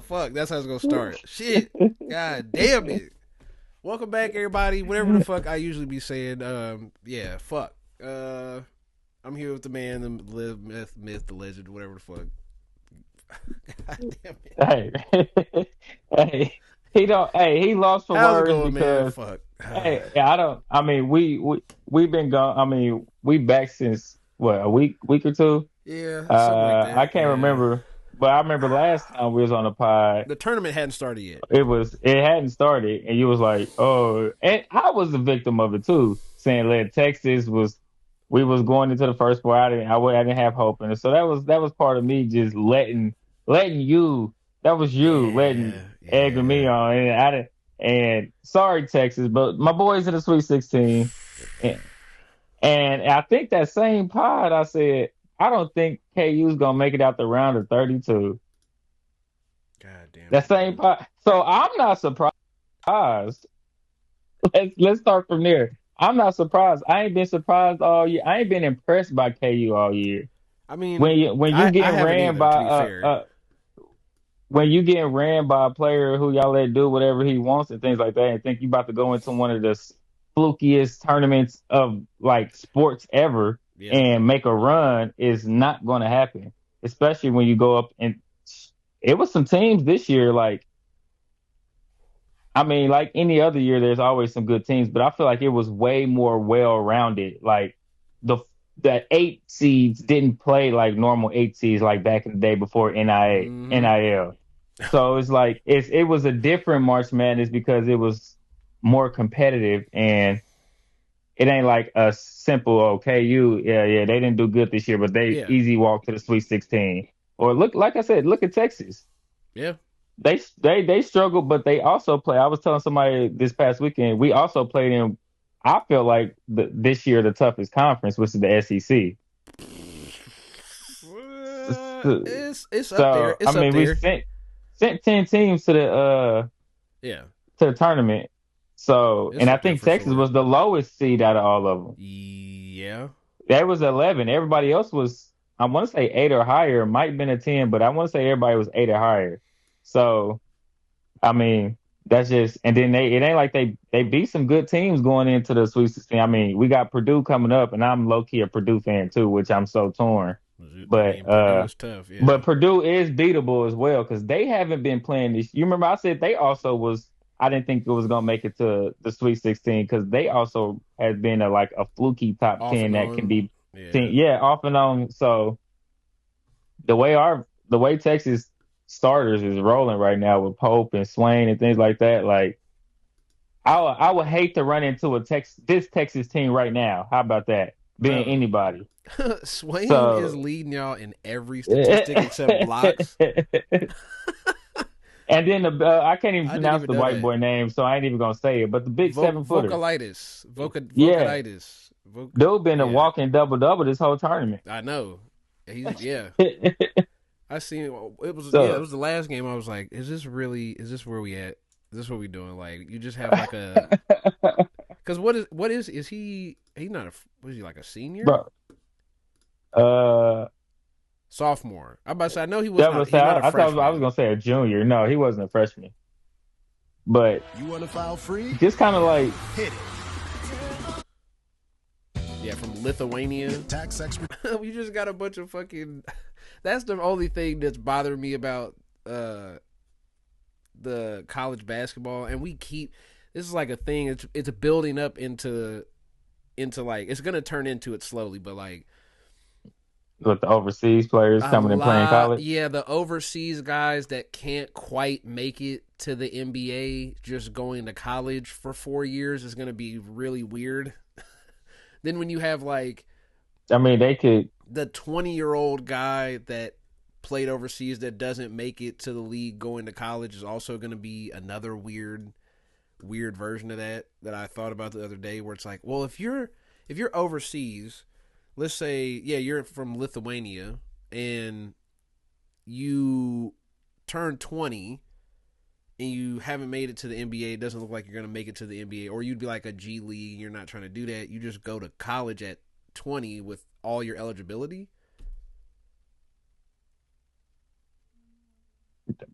fuck. That's how it's gonna start. Shit. God damn it. Welcome back, everybody. Whatever the fuck I usually be saying. Yeah, fuck. I'm here with the man, the myth, the legend, whatever the fuck. God damn it. Hey, hey, he don't. Hey, he lost for How's it words going, man? because Fuck. hey, I don't. I mean, we've been gone. I mean, we back since what a week or two. Yeah, something like that. I can't Yeah. remember, but I remember last time we was on the pod. The tournament hadn't started yet. It hadn't started, and you was like, oh, and I was the victim of it too, saying that Texas was. We was going into the first four. I didn't have hope in it, so that was part of me just letting you. That was you letting Yeah, egging me yeah. on, and I didn't. And sorry, Texas, but my boys in the Sweet 16, and, and I think that same pod I said I don't think KU's gonna make it out the round of 32. God damn That it, same man. pod. So I'm not surprised. Let's start from there. I'm not surprised. I ain't been surprised all year. I ain't been impressed by KU all year. I mean, When you I getting haven't ran either, by to be fair. when you getting ran by a player who y'all let do whatever he wants and things like that, and think you about to go into one of the flukiest tournaments of like sports ever Yeah. and make a run is not going to happen. Especially when you go up and it was some teams this year like I mean, like any other year, there's always some good teams, but I feel like it was way more well-rounded. Like the the eight seeds didn't play like normal eight seeds like back in the day before Mm-hmm. NIL. So it's like it was a different March Madness because it was more competitive and it ain't like a simple KU. Yeah, they didn't do good this year, but they Yeah. easy walk to the Sweet 16. Or look, like I said, look at Texas. Yeah. They struggled, but they also play. I was telling somebody this past weekend, we also played in. I feel like this year the toughest conference, which is the SEC. It's up there. So I It's up mean, we there. sent 10 teams Yeah. to the tournament. So It's and I up there think for Texas sure. was the lowest seed out of all of them. Yeah. That was 11. Everybody else was I want to say 8 or higher. Might have been a 10, but I want to say everybody was 8 or higher. So I mean, that's just, and then it ain't like they beat some good teams going into the Sweet 16. I mean, we got Purdue coming up, and I'm low key a Purdue fan too, which I'm so torn. I But mean, Purdue is tough. Yeah. Purdue is beatable as well because they haven't been playing this. You remember I said they also was. I didn't think it was gonna make it to the Sweet 16 because they also had been like a fluky top Off 10 and that can on. be, Yeah. team, yeah, off and on. So the way Texas starters is rolling right now with Pope and Swain and things like that, like I would hate to run into this Texas team right now. How about that? Being Bro. anybody. Swain is So leading y'all in every statistic and except blocks. then I can't even I didn't pronounce even the know white that. boy name, so I ain't even gonna say it. But the big 7 footer, Vocalitis. yeah, Vocalitis. dude been a Yeah. walking double double this whole tournament. I know. He's yeah. I seen it was yeah, it So was the last game. I was like, is this where we at? Is this what we doing? Like you just have like a because is he's not a what is he like a senior? bro, uh, Sophomore. I'm about to say I know that was he's not a I thought I was freshman. gonna say a junior. No, he wasn't a freshman, but You want to file free? just kind of like. Hit it. Yeah, from Lithuania. Tax expert. We just got a bunch of fucking that's the only thing that's bothering me about the college basketball and we keep this is like a thing it's building up into like it's gonna turn into it slowly but like With the overseas players a coming and playing lot college. yeah the overseas guys that can't quite make it to the NBA just going to college for 4 years is gonna be really weird. Then when you have like I mean, they could. the 20-year-old guy that played overseas that doesn't make it to the league going to college is also going to be another weird version of that I thought about the other day where it's like, well, if you're overseas, let's say yeah, you're from Lithuania and you turn 20 and you haven't made it to the NBA, it doesn't look like you're going to make it to the NBA or you'd be like a G League, you're not trying to do that. You just go to college at 20 with all your eligibility.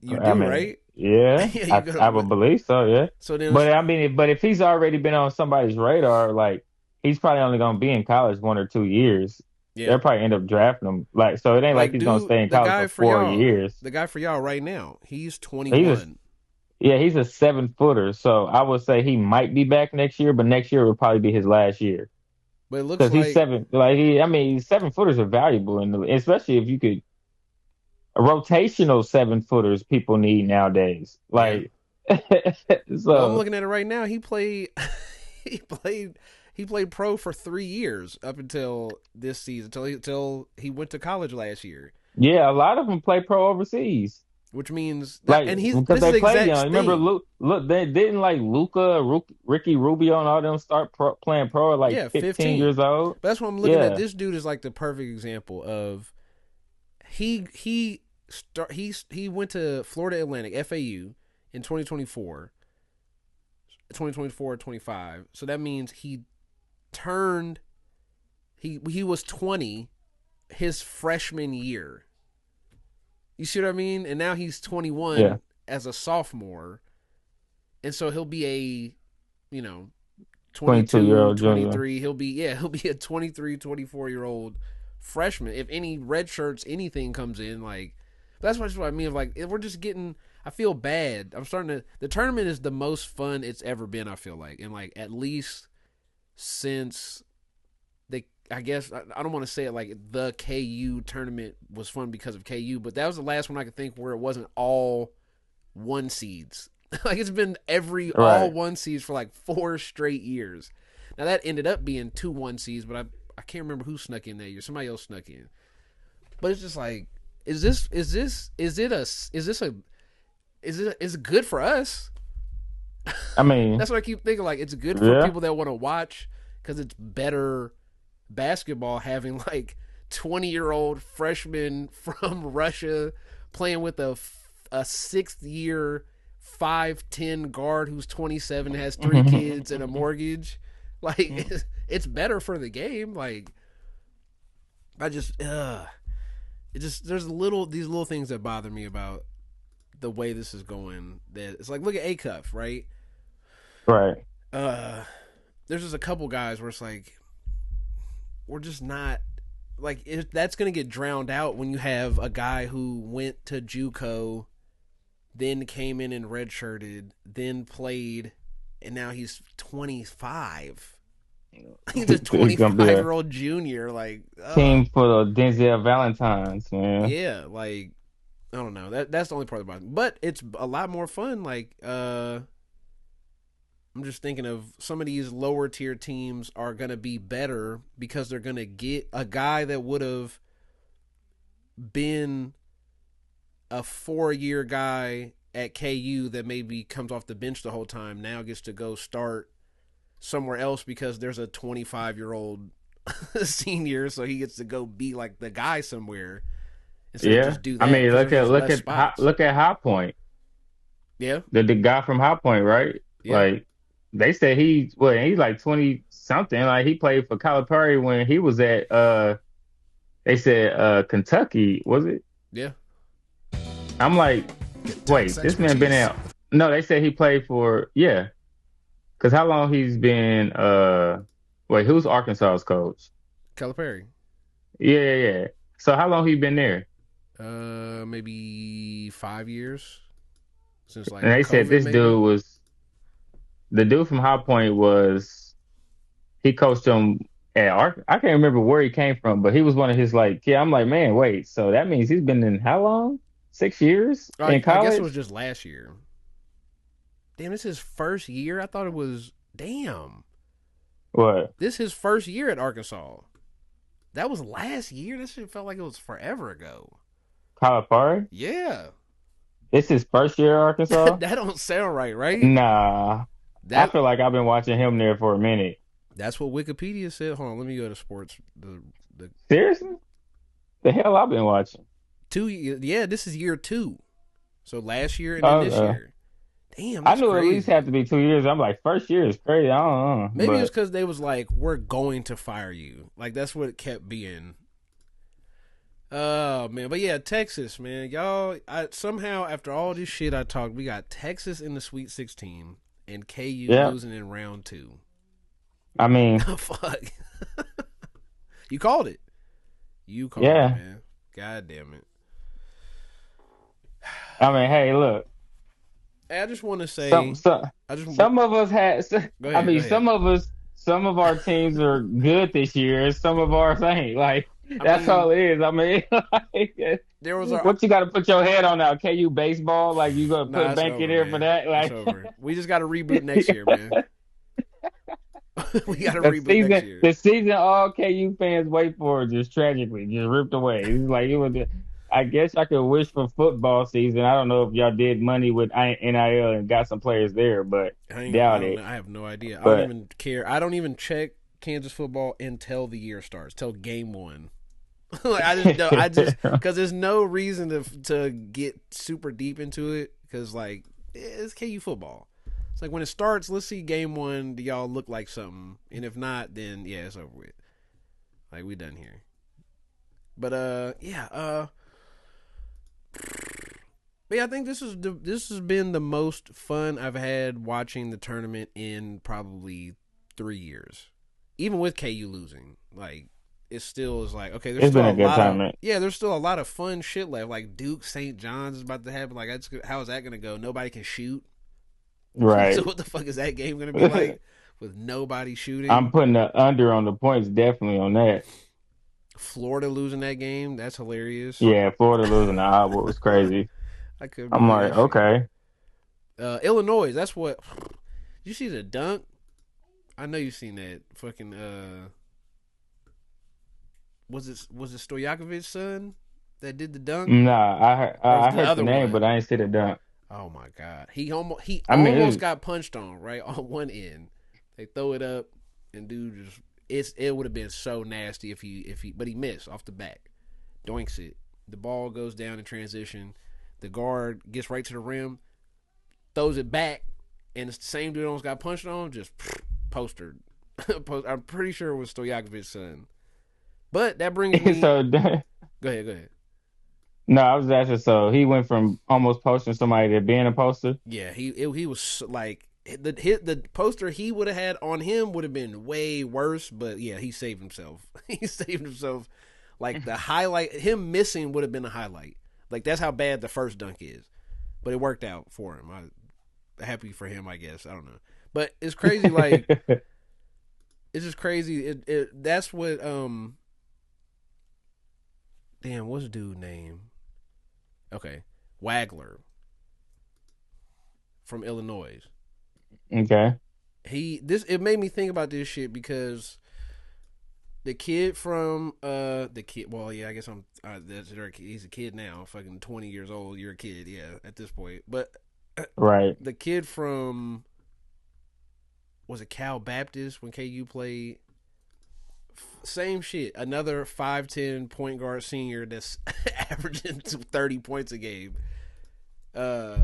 You I do, mean, right? yeah, Yeah, you go. I would believe so. Yeah, So then, but I mean, but if he's already been on somebody's radar, like he's probably only gonna be in college 1 or 2 years. yeah, They'll probably end up drafting him. Like, so it ain't like like he's gonna dude, stay in college for 4 years. the guy for y'all right now, he's He's a 21. Yeah, he's a 7 footer. So I would say he might be back next year, but next year would probably be his last year But it looks because he's like seven. Like I mean, 7 footers are valuable, especially if you could a rotational 7 footers people need nowadays. yeah. Like, Well, I'm so looking at it right now. He played, he played, he played pro for 3 years up until this season, until he went to college last year. yeah, a lot of them play pro overseas. Which means that, Like and he's because this is they the play exact young. Remember, thing. Look, they didn't like Ricky Rubio, and all them start playing pro at like Yeah, 15 15. years old. But that's what I'm looking at. Yeah, This dude is like the perfect example of he went to Florida Atlantic FAU in 2024 25. So that means turned he was 20 his freshman year. You see what I mean? And now he's 21 yeah, as a sophomore. And so he'll be you know, 22-year 22, old junior. 23. He'll be a 23, 24-year-old freshman. If any red shirts, anything comes in, like, that's what I mean. Like, we're just getting, I feel bad. I'm starting to, the tournament is the most fun it's ever been, I feel like. And, like, at least since I guess, I don't want to say it like the KU tournament was fun because of KU, but that was the last one I could think where it wasn't all one seeds. Like it's been all Right. one seeds for like 4 straight years. Now that ended up being 2 1 seeds, but I can't remember who snuck in that year. Somebody else snuck in. But it's just like, is it good for us? I mean, That's what I keep thinking. Like it's good for yeah. people that want to watch because it's better basketball having like 20-year-old freshmen from Russia playing with a 6th-year 5'10" guard who's 27, has 3 kids and a mortgage. Like it's better for the game. Like I just it just there's these little things that bother me about the way this is going. That it's like, look at Acuff, right? Right. There's just a couple guys where it's like we're just not like that's gonna get drowned out when you have a guy who went to JUCO, then came in and redshirted, then played, and now he's 25. He's a It's gonna be a 25-year-old junior. Like, team full of Denzel Valentines, man. yeah, like I don't know. That's the only part about it. But it's a lot more fun. Like, I'm just thinking of some of these lower tier teams are gonna be better because they're gonna get a guy that would have been a 4-year guy at KU that maybe comes off the bench the whole time now gets to go start somewhere else because there's a 25-year-old senior, so he gets to go be like the guy somewhere instead of Yeah. just do I that mean, because there's just less spots. look at High Point. Yeah, The guy from High Point, right? yeah, Like they said he's like 20 something. Like he played for Calipari when he was at they said Kentucky, was it? yeah. I'm like, Tax wait, this man been expertise. out. No, they said he played for, yeah. Because how long he's been wait, who's Arkansas's coach? Calipari. Yeah, yeah, yeah. So how long he been there? Maybe 5 years since And like they said COVID, this maybe. dude was the dude from High Point was he coached him at Ark. I can't remember where he came from, but he was one of his like, yeah, I'm like, man, wait, so that means he's been in how long? 6 years in I guess it college? was just last year. Damn, this is his first year. I thought it was. Damn, What? this is his first year at Arkansas. That was last year. This shit felt like it was forever ago. Calipari? Yeah, This his first year at Arkansas? that don't sound right, right? Nah. I That feel like I've been watching him there for a minute. that's what Wikipedia said. Hold on, let me go to sports. The Seriously? The hell I've been watching. 2 years. Yeah, this is year 2. So last year and then this Uh, year. Damn, I that's knew it at least crazy. had to be 2 years. I'm like, first year is crazy. I don't know. Maybe it's But because they was like, we're going to fire you. Like that's what it kept being. Oh man, but yeah, Texas, man, y'all. Somehow after all this shit I talked, we got Texas in the Sweet 16 and KU Yeah, losing in round two. I mean, Fuck, you called it. You called it, yeah, man. God damn it. I mean, hey, look, Hey, I just want to some say, some I just some of us had. go I ahead, go mean, ahead. some of our teams are good this year, and some of ours ain't. Like I that's mean, all it is. I mean, like, there was a what you got to put your head on now? KU baseball, like you gonna put a nah, it's bank in over, there for man. that? It's Like over. We just got to reboot next year, man. We got to the reboot next season, year. the season all KU fans wait for just tragically just ripped away. It's like it was. I guess I could wish for football season. I don't know if y'all did money with NIL and got some players there, but I doubt don't it. know. I have no idea. I don't But even care. I don't even check Kansas football until the year starts, till game one. Like I just know. I just because there's no reason to get super deep into it because like it's KU football. It's like when it starts, let's see game one. Do y'all look like something? And if not, then yeah, it's over with. Like we done here. But yeah, but yeah, I think this has been the most fun I've had watching the tournament in probably 3 years. Even with KU losing, like it still is like okay. There's it's been still a a good lot of tournament. yeah. There's still a lot of fun shit left. Like Duke St. John's is about to happen. Like how is that gonna go? Nobody can shoot. So Right. what the fuck is that game gonna be like with nobody I'm shooting? putting the under on the points definitely on that. Florida losing that game. That's hilarious. Yeah, Florida losing the Iowa was crazy. I couldn't I'm believe like, that shit. okay. Illinois. That's what. Did you see the dunk? I know you seen that fucking was it Stojakovic's son that did the dunk Nah, or was I it the heard the other name, but one? I ain't see the dunk. Oh my god. He I mean, almost got punched on right on one end. They throw it up and dude just it would have been so nasty if he but he missed off the back. Doinks it. The ball goes down in transition. The guard gets right to the rim, throws it back, and it's the same dude almost got punched on, just postered. I'm pretty sure it was Stojakovic's son. But that brings me. so Go ahead. Go ahead. no, I was asking. So he went from almost posting somebody to being a poster. Yeah, he was like the poster he would have had on him would have been way worse. But yeah, he saved himself. He saved himself. Like the highlight, him missing would have been a highlight. Like that's how bad the first dunk is. But it worked out for him. Happy for him, I guess. I don't know. But it's crazy. Like it's just crazy. That's what damn, what's the dude name? Okay, Wagler from Illinois. Okay. It made me think about this shit because the kid from the kid. Well, yeah, I guess he's a kid now. Fucking 20 years old. You're a kid, yeah, at this point. But Right. the kid from was it Cal Baptist when KU played? Same shit. Another 5'10" point guard senior that's averaging 30 points a game. Uh,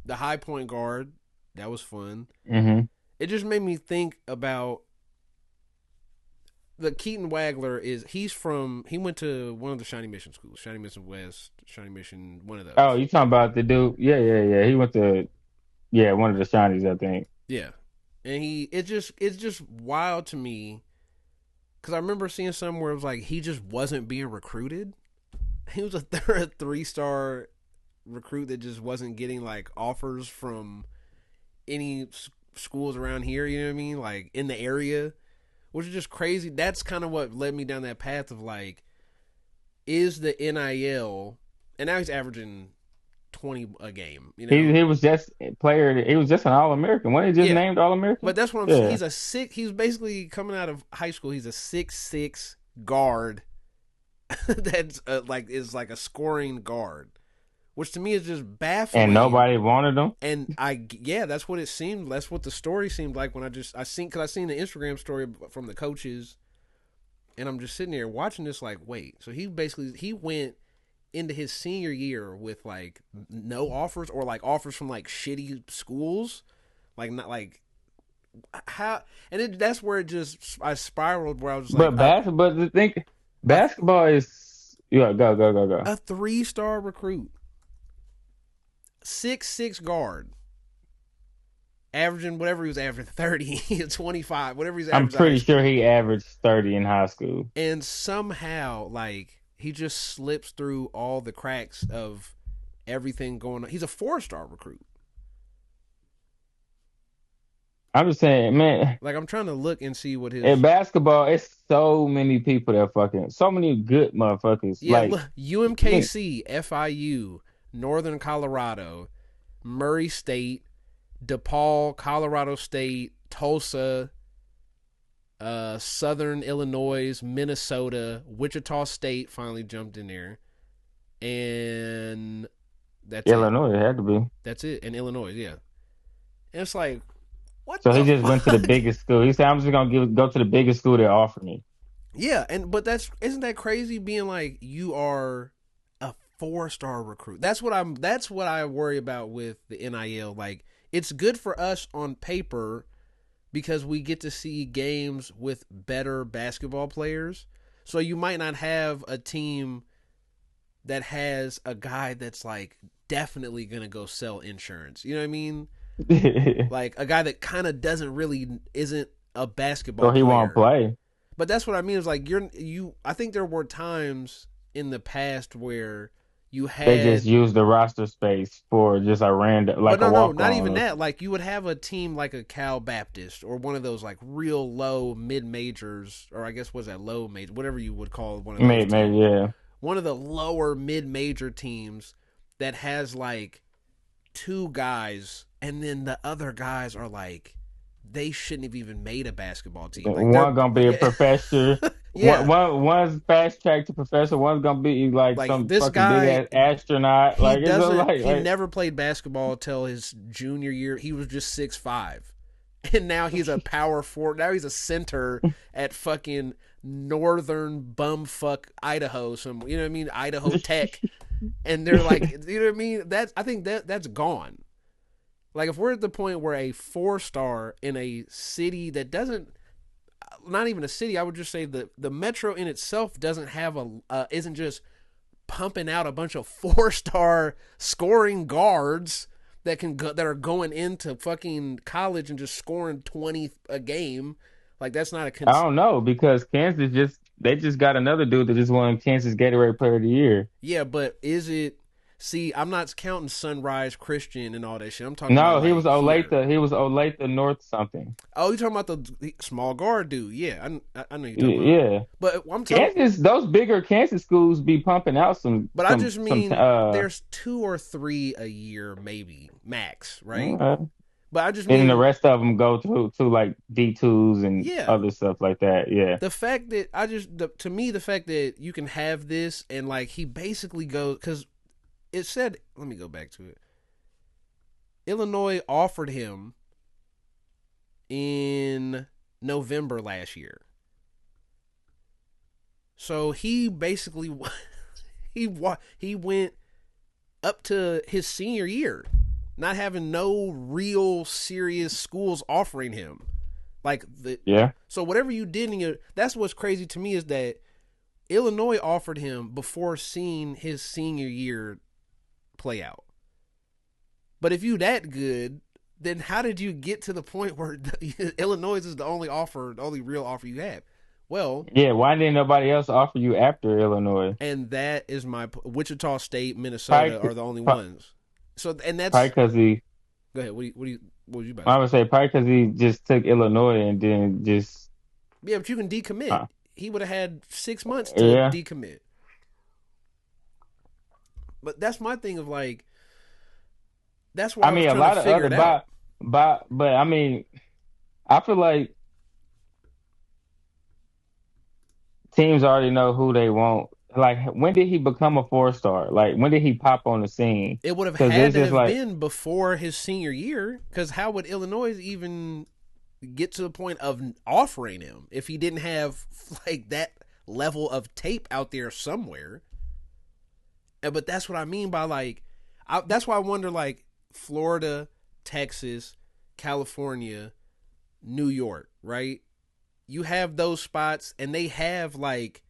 the high point guard that was fun. Mm-hmm. It just made me think about the Keaton Wagler he went to one of the Shawnee Mission schools, Shawnee Mission West, Shawney Mission, one of Oh, those. you talking about the dude? Yeah, yeah, yeah. He went to one of the shinies, I think. Yeah, and it's just wild to me because I remember seeing somewhere it was like he just wasn't being recruited. He was a 3-star recruit that just wasn't getting like offers from any schools around here. You know what I mean? Like in the area, which is just crazy. That's kind of what led me down that path of like, is the NIL, and now he's averaging 20 a game. You know? He was just player. He was just an All American. When he just Yeah, named All American. but that's what I'm saying. Yeah. He's a six. He's basically coming out of high school. He's a 6'6" guard that's like is like a scoring guard, which to me is just And baffling. nobody wanted him. And yeah, that's what it seemed. That's what the story seemed like when I seen the Instagram story from the coaches, and I'm just sitting there watching this like, wait, so he went into his senior year with like no offers or like offers from like shitty schools, like not like how, and that's where it just I spiraled where I was like, But basketball, basketball is Yeah, go. A 3-star recruit, 6'6" guard, averaging whatever he was averaging, 30, 25, whatever he's I'm averaged in high pretty sure school. he averaged 30 in high school. And somehow, like, he just slips through all the cracks of everything going on. He's a 4-star recruit. I'm just saying, man, Like, I'm trying to look and see what in his. basketball, it's so many people that fucking, so many good motherfuckers. Yeah, Like, look, UMKC, FIU, Northern Colorado, Murray State, DePaul, Colorado State, Tulsa, Southern Illinois, Minnesota, Wichita State finally jumped in there, and that's it. Illinois, it had to be. That's it. And Illinois, yeah. And it's like, what So he the just went to the fuck? biggest school. He said, "I'm just gonna go to the biggest school that offer me." Yeah, and but that's isn't that crazy being like you are a 4-star recruit. That's what I worry about with the NIL. Like it's good for us on paper because we get to see games with better basketball players. So you might not have a team that has a guy that's like definitely going to go sell insurance. You know what I mean? Like a guy that kind of doesn't really isn't a basketball So he won't player. play. But that's what I mean is like you I think there were times in the past where you They just had use the roster space for just a random, but like a no, walk not even on. that. Like you would have a team like a Cal Baptist or one of those like real low mid majors, or I guess was that low major, whatever you would call one of those Maybe, teams. yeah. One of the lower mid major teams that has like two guys, and then the other guys are like they shouldn't have even made a basketball team. Like they're One gonna be a yeah, professor. yeah. One's fast track to professor. One's gonna be like Like some this fucking big guy, ass astronaut. he Like it's just doesn't. He like never played basketball until his junior year. He was just 6'5", and now he's a power forward. Now he's a center at fucking northern bumfuck Idaho. Some you know what I mean, Idaho Tech, and they're like, you know what I mean. I think that's gone. Like if we're at the point where a 4-star in a city that doesn't, not even a city, I would just say the metro in itself doesn't have isn't just pumping out a bunch of 4-star scoring guards that are going into fucking college and just scoring 20 a game. Like that's not a I don't know because Kansas they just got another dude that just won Kansas Gatorade Player of the Year. yeah, but is it? See, I'm not counting Sunrise Christian and all that shit. I'm talking about No, he like was here. Olathe. He was Olathe North something. Oh, you talking about the small guard dude? Yeah, I know you're talking about. Yeah. But I'm talking. Kansas, those bigger Kansas schools be pumping out But I just some mean there's 2 or 3 a year, maybe max, right? uh, But I just and then the mean, rest of them go to like D2s and yeah, other stuff like that. Yeah. the fact that to me, the fact that you can have this and like he basically goes because it said, let me go back to it. Illinois offered him in November last year, so he basically he went up to his senior year, not having no real serious schools offering him. Like the Yeah. so whatever you did in your that's what's crazy to me is that Illinois offered him before seeing his senior year play out. But if you that good, then how did you get to the point where Illinois is the only real offer you have? Well, Yeah. Why didn't nobody else offer you after Illinois? and that is my Wichita State, Minnesota Probably, are the only ones. So and probably that's because he, go ahead. What was you about to I say? would say probably because he just took Illinois and then just, Yeah, but you can decommit. uh, He would have had 6 months to yeah. decommit. But that's my thing of like that's why I I was mean, a trying to lot of figure other it out. but I mean, I feel like teams already know who they want. Like, when did he become a 4-star? Like, when did he pop on the scene? It would have Because had it's to just have like, been before his senior year, because how would Illinois even get to the point of offering him if he didn't have like that level of tape out there somewhere? But that's what I mean by like, that's why I wonder like Florida, Texas, California, New York, right? You have those spots, and they have like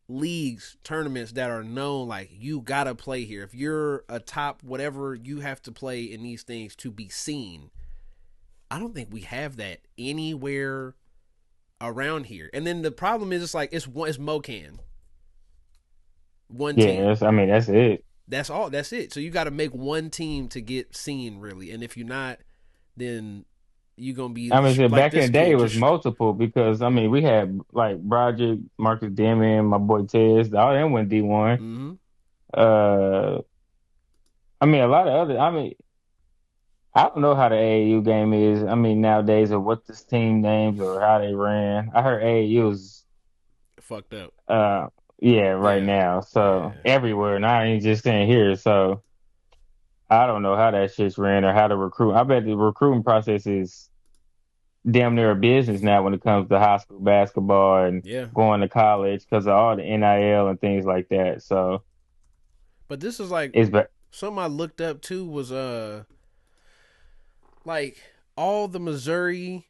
leagues, tournaments that are known like you gotta play here. If you're a top whatever, you have to play in these things to be seen. I don't think we have that anywhere around here. And then the problem is, it's Mocan, one Yeah, team. I mean, that's it. That's all. That's it. So you got to make one team to get seen, really. And if you're not, then you're gonna be I mean, shit, like back in this the day, kid. it was Just multiple because I mean, we had like Broderick, Marcus Demon, my boy Tez, all of them went D1. mm-hmm. Uh, I mean, a lot of other. I mean, I don't know how the AAU game is. I mean, nowadays or what this team names or how they ran. I heard AAU is fucked up. uh yeah right Yeah, now, so yeah. everywhere. Not even just saying here. So I don't know how that shit's ran or how to recruit. I bet the recruiting process is damn near a business now when it comes to high school basketball and Yeah. going to college because of all the NIL and things like that. So But this is like it's but something I looked up too was like all the Missouri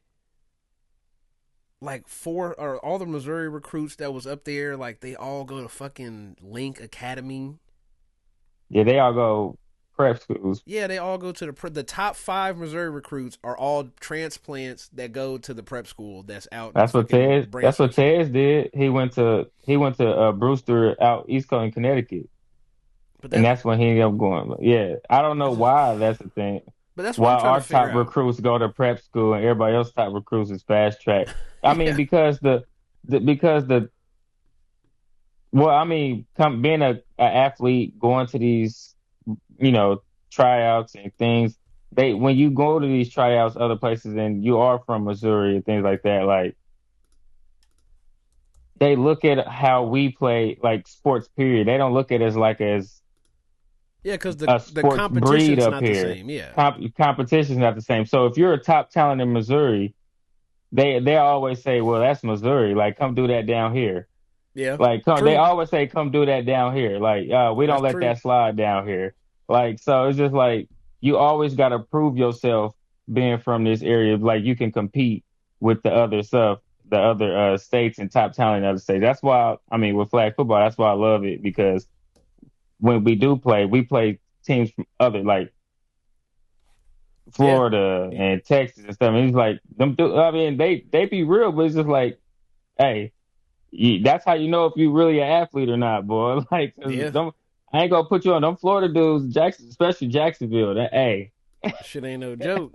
like four or all the Missouri recruits that was up there, like they all go to fucking Link Academy. yeah, they all go prep schools. Yeah, they all go to the top 5 Missouri recruits are all transplants that go to the prep school that's out in That's what fucking Tez. That's what Branson. Tez did. He went to Brewster out East Coast in Connecticut, But and that that's when he ended up going. Yeah, I don't know that's just why. That's the thing. but that's what Why I'm trying to our figure top out. recruits go to prep school and everybody else top recruits is fast track. I mean, Yeah. because the well, I mean, being a athlete, going to these, you know, tryouts and things. They when you go to these tryouts, other places, and you are from Missouri and things like that, like they look at how we play, like sports. Period. They don't look at us like as Yeah, because a the sports breed competition's up not the here. same. Yeah. Competition's not the same. So if you're a top talent in Missouri, they always say, "Well, that's Missouri. Like, come do that down here." Yeah. Like, come, they True. always say, "Come do that down here." Like, we don't That's let true. that slide down here. Like, so it's just like you always got to prove yourself being from this area. Like, you can compete with the other stuff, the other states and top talent in other states. That's why, I mean, with flag football, that's why I love it because when we do play, we play teams from other like Yeah. Florida and Texas and stuff. And it's like them. I mean, they be real, but it's just like, hey. That's how you know if you really an athlete or not, boy. Like, 'cause Yeah. I ain't gonna put you on them Florida dudes, Jackson, especially Jacksonville. Hey, Shit ain't no joke.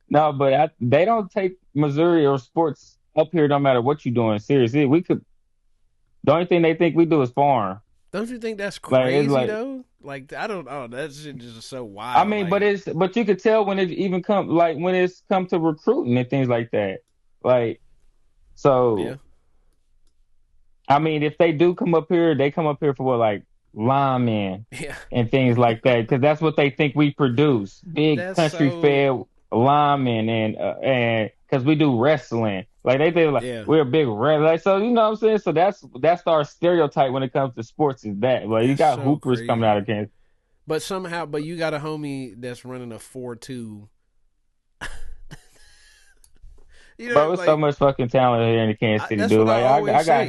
no, but they don't take Missouri or sports up here, no matter what you're doing. Seriously, we could. The only thing they think we do is farm. Don't you think that's Like it's crazy like, though? Like I don't know. That shit is just so I wild. mean, Like but you could tell when it even come like when it's come to recruiting and things like that. Like yeah. so. I mean, if they do come up here, they come up here for what, like linemen Yeah. and things like that, because that's what they think we produce. Big That's country so fed linemen and because we do wrestling, like they think like yeah. we're a big like so you know what I'm saying. So that's our stereotype when it comes to sports is that like you That's got so hoopers coming out of crazy. Kansas. But you got a homie that's running a 4.2. You know, Bro, it's so like much fucking talent here in the Kansas City, that's what dude. I Like always say.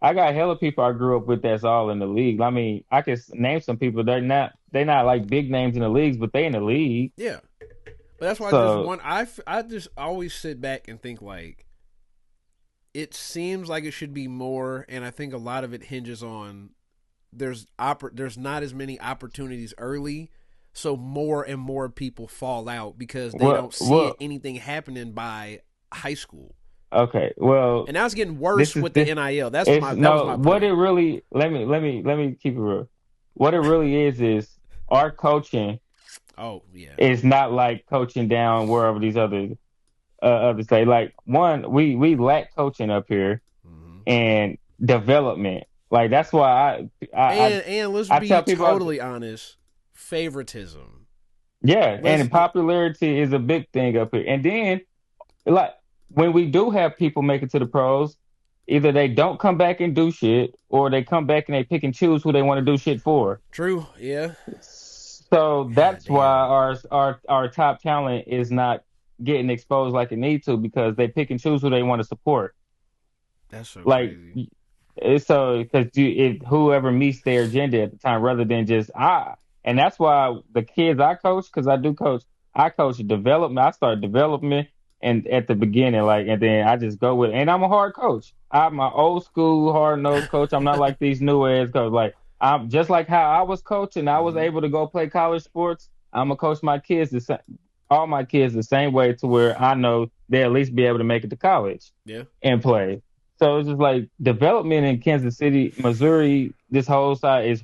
I got hella people I grew up with that's all in the league. I mean, I can name some people. They're not like big names in the leagues, but they in the league. Yeah. But that's why I just So want. I just always sit back and think like it seems like it should be more, and I think a lot of it hinges on there's not as many opportunities early, so more and more people fall out because they what don't see what anything happening by high school. okay. Well, And now it's getting this worse is with the this NIL. it's That was no my what it point. really let me keep it real. What it really is our coaching Oh yeah. is not like coaching down wherever these others say. Like one, we lack coaching up here hmm and development. Like that's why And let's I be tell people, totally honest, favoritism. yeah, Let's and popularity is a big thing up here. And then like when we do have people make it to the pros, either they don't come back and do shit, or they come back and they pick and choose who they want to do shit for. true. Yeah. So God that's why damn. our top talent is not getting exposed like it needs to because they pick and choose who they want to support. That's so Like crazy. It's so because whoever meets their agenda at the time, rather than just and that's why the kids I coach, because I coach development. I start development and at the beginning, like, and then I just go with it. And I'm a hard coach. I'm my old school hard nosed coach. I'm not like these new age coaches. Like I'm just like how I was coaching. I was Hmm. able to go play college sports. I'm gonna coach my kids all my kids the same way to where I know they at least be able to make it to college Yeah. and play. So it's just like development in Kansas City, Missouri, this whole side is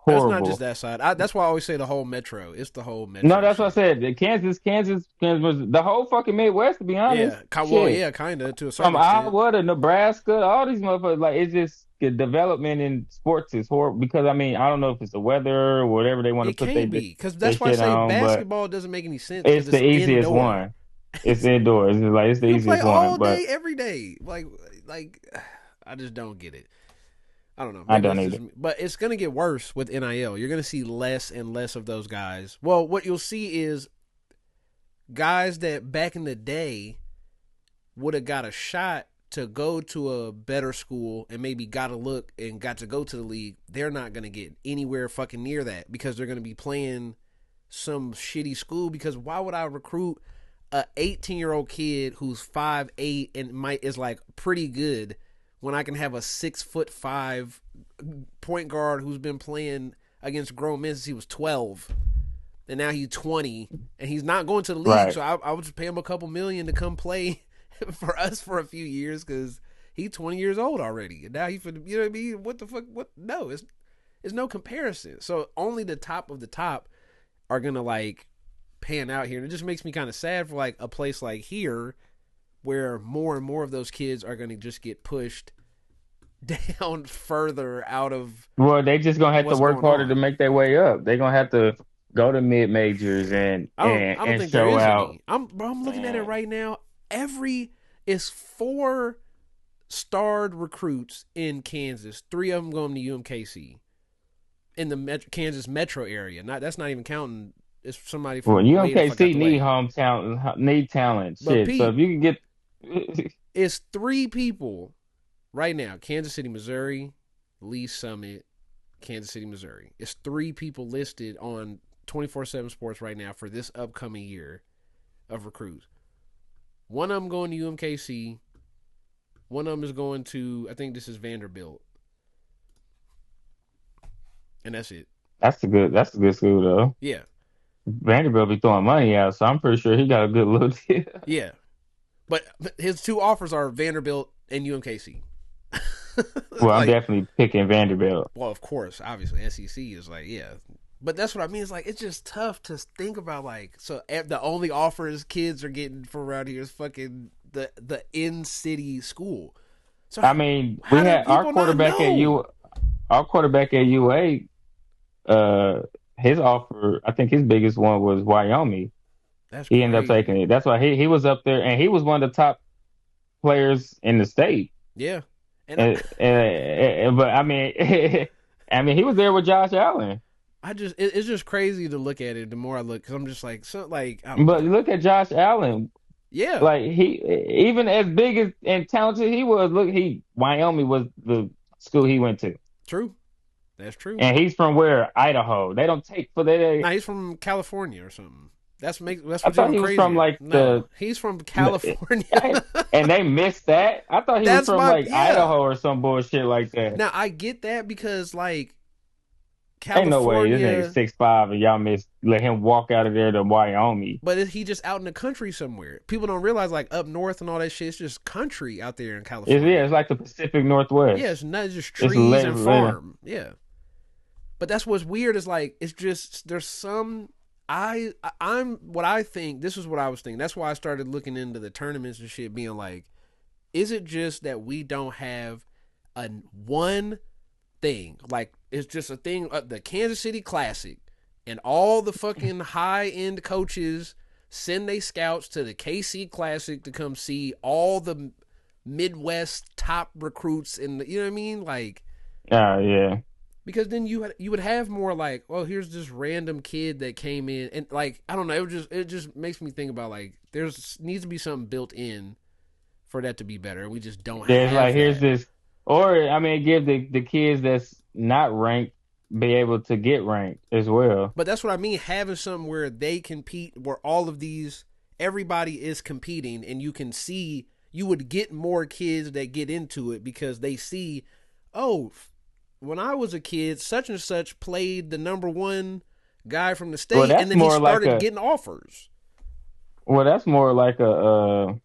That's not just horrible. that side. That's why I always say the whole metro. It's the whole No, metro that's what I shit. said. Kansas, the whole fucking Midwest, to be honest. Yeah. Well, Shit. yeah, kind of to a certain From extent. Iowa to Nebraska, all these motherfuckers, like, it's just the development in sports is horrible because, I mean, I don't know if it's the weather or whatever they want to It put can't be because they that's why I shit say on, but basketball doesn't make any sense because it's the it's easiest indoor. one. It's indoors. It's like, it's the You can play easiest one, all but day, every day. Like, I just don't get it. I don't know. I Maybe don't that's either. just me. But it's gonna get worse with NIL. You're gonna see less and less of those guys. Well, what you'll see is guys that back in the day would have got a shot to go to a better school and maybe got a look and got to go to the league. They're not gonna get anywhere fucking near that because they're gonna be playing some shitty school. Because why would I recruit a 18-year-old kid who's 5'8" and might is like pretty good when I can have a 6'5" point guard who's been playing against grown men since he was 12 and now he's 20 and he's not going to the league. Right. So I would just pay him a couple million to come play for us for a few years because he's 20 years old already and now you know what I mean. What the fuck? What? No, it's no comparison. So only the top of the top are gonna like pan out here, and it just makes me kind of sad for like a place like here where more and more of those kids are gonna just get pushed down further out of Well, they just gonna have to what's work going harder to on. make their way up. They're gonna have to go to mid majors and I don't think there show is out. any. I'm looking at it And right now. Every is four starred recruits in Kansas. Three of them going to UMKC in the Kansas metro area. Not that's not even counting. It's somebody well, from way the fuck out UMKC the need way. hometown, need talent. But Shit. So if Pete, you can get, it's three people right now: Kansas City, Missouri, Lee Summit, Kansas City, Missouri. It's three people listed on 24/7 Sports right now for this upcoming year of recruits. One of them going to UMKC. One of them is going to, I think this is Vanderbilt, and that's it. that's a good school though. Yeah, Vanderbilt be throwing money out, so I'm pretty sure he got a good little deal. yeah. But his two offers are Vanderbilt and UMKC. Well, I'm Like, definitely picking Vanderbilt. well, of course, obviously, SEC is like, yeah. But that's what I mean. It's like, it's just tough to think about. Like, so the only offers kids are getting from around here is fucking the in city school. So I mean, we how do had people not know? our quarterback at UA. Uh, his offer, I think his biggest one was Wyoming. That's He ended up taking crazy. it. That's why he was up there, and he was one of the top players in the state. Yeah, and I, But I mean, I mean, he was there with Josh Allen. I just it's just crazy to look at it. The more I look, because I'm just like, so like I don't But know. look at Josh Allen. Yeah, Like he, even as big as and talented he was, look, Wyoming was the school he went to, true. That's true. and he's from where Idaho. They don't take for Now they. he's from California or something. That's I what's thought even he was from crazier. like No, he's from California. and they missed that. I thought he was That's from my like yeah. Idaho or some bullshit like that. Now I get that because like Ain't no way this nigga California, 6'5" and y'all let him walk out of there to Wyoming. but he just out in the country somewhere. People don't realize like up north and all that shit. It's just country out there in It's California. like the Pacific Yeah, Northwest. it's not just It's trees and literally farm. Yeah, but that's what's weird is like it's just there's some I'm what I think this is what I was thinking. That's why I started looking into the tournaments and shit, being like, is it just that we don't have a one thing? Like it's just a thing. The Kansas City Classic and all the fucking high end coaches send they scouts to the KC Classic to come see all the Midwest top recruits and you know what I mean, like yeah. because then you would have more like, oh, here's this random kid that came in and like I don't know, it just makes me think about like there's needs to be something built in for that to be better. We just don't There's like have here's that. this. Or I mean, give the kids that's not ranked be able to get ranked as well. But that's what I mean, having something where they compete, where all of these, everybody is competing, and you can see, you would get more kids that get into it because they see, oh, when I was a kid, such and such played the number one guy from the Well, state, and that's then he more like started a getting offers. that's more like a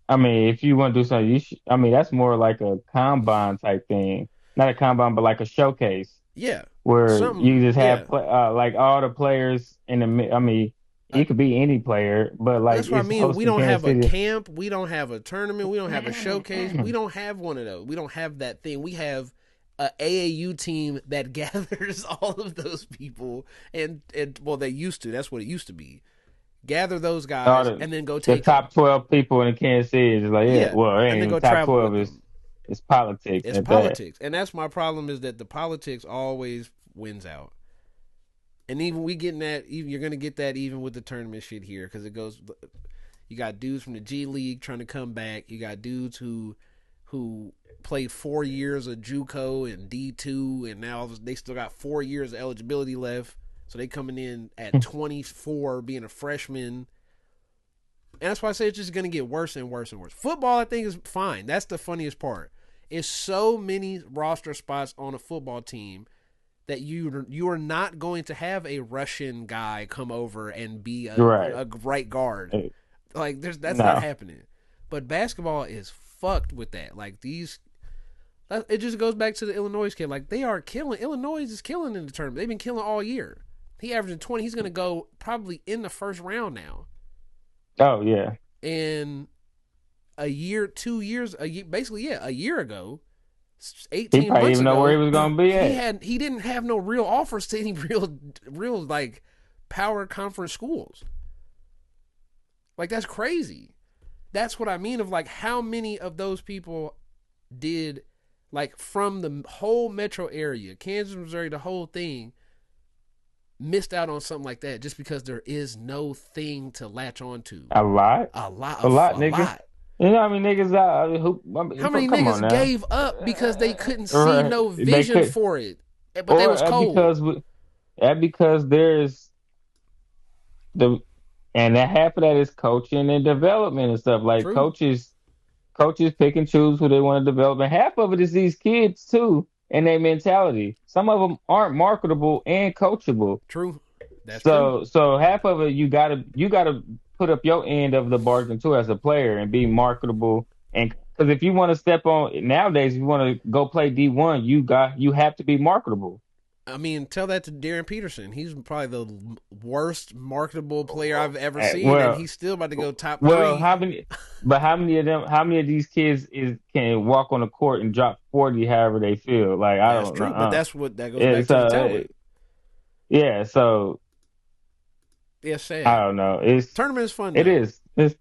I mean, if you want to do something, I mean, that's more like a combine type thing. Not a combine, but like a showcase Yeah, where you something. just have Yeah, like all the players in I mean, I, it could be any player, but like that's what I it's mean. We hosting don't Kansas have a City. camp. We don't have a tournament. We don't have a showcase. We don't have one of those. We don't have that thing. We have a AAU team that gathers all of those people, and well, they used to. That's what it used to be. Gather those All guys and then go the take them. top 12 people in Kansas City is like, yeah, Yeah, well, it and ain't then even go top travel 12 with is them. it's politics It's at that. politics, and that's my problem. Is that the politics always wins out. And even we getting that, even you're gonna get that even with the tournament shit here because it goes. You got dudes from the G League trying to come back. You got dudes who played 4 years of JUCO and D2, and now they still got 4 years of eligibility left. So they coming in at 24, being a freshman. And that's why I say it's just gonna get worse and worse and worse. Football, I think, is fine. That's the funniest part. It's so many roster spots on a football team that you are not going to have a Russian guy come over and be Right. a right guard. Like that's not No. happening. But basketball is fucked with that. Like it just goes back to the Illinois kid. Like they are killing. Illinois is killing in the tournament. They've been killing all year. He averaging 20. He's gonna go probably in the first round now. Oh yeah. And a year, 2 years, basically a year ago, He 18 probably months even know where he ago, was gonna be at. he didn't have no real offers to any real like power conference schools. Like that's crazy. That's what I mean of like how many of those people did like from the whole metro area, Kansas, Missouri, the whole thing missed out on something like that just because there is no thing to latch on to. A lot. A lot A of lot, a nigga. lot. You know how many niggas who I How mean, many come on niggas now. gave up because they couldn't see Right. no They vision could for it, but they or was cold. because there's the and that half of that is coaching and development and stuff. Like True, coaches pick and choose who they want to develop, and half of it is these kids too and their mentality. Some of them aren't marketable and coachable. true. That's true. So half of it you gotta put up your end of the bargain too as a player and be marketable. And because if you want to step on nowadays, if you want to go play D1, you have to be marketable. I mean, tell that to Darren Peterson. He's probably the worst marketable player I've ever seen, and Well, he's still about to go top well, three. how many? But how many of these kids can walk on the court and drop 40 however they feel? Like I That's don't true, but know. that's what that goes back It's to the talent. yeah. So Yeah, I sad. don't know. Tournament is fun It though. is. It's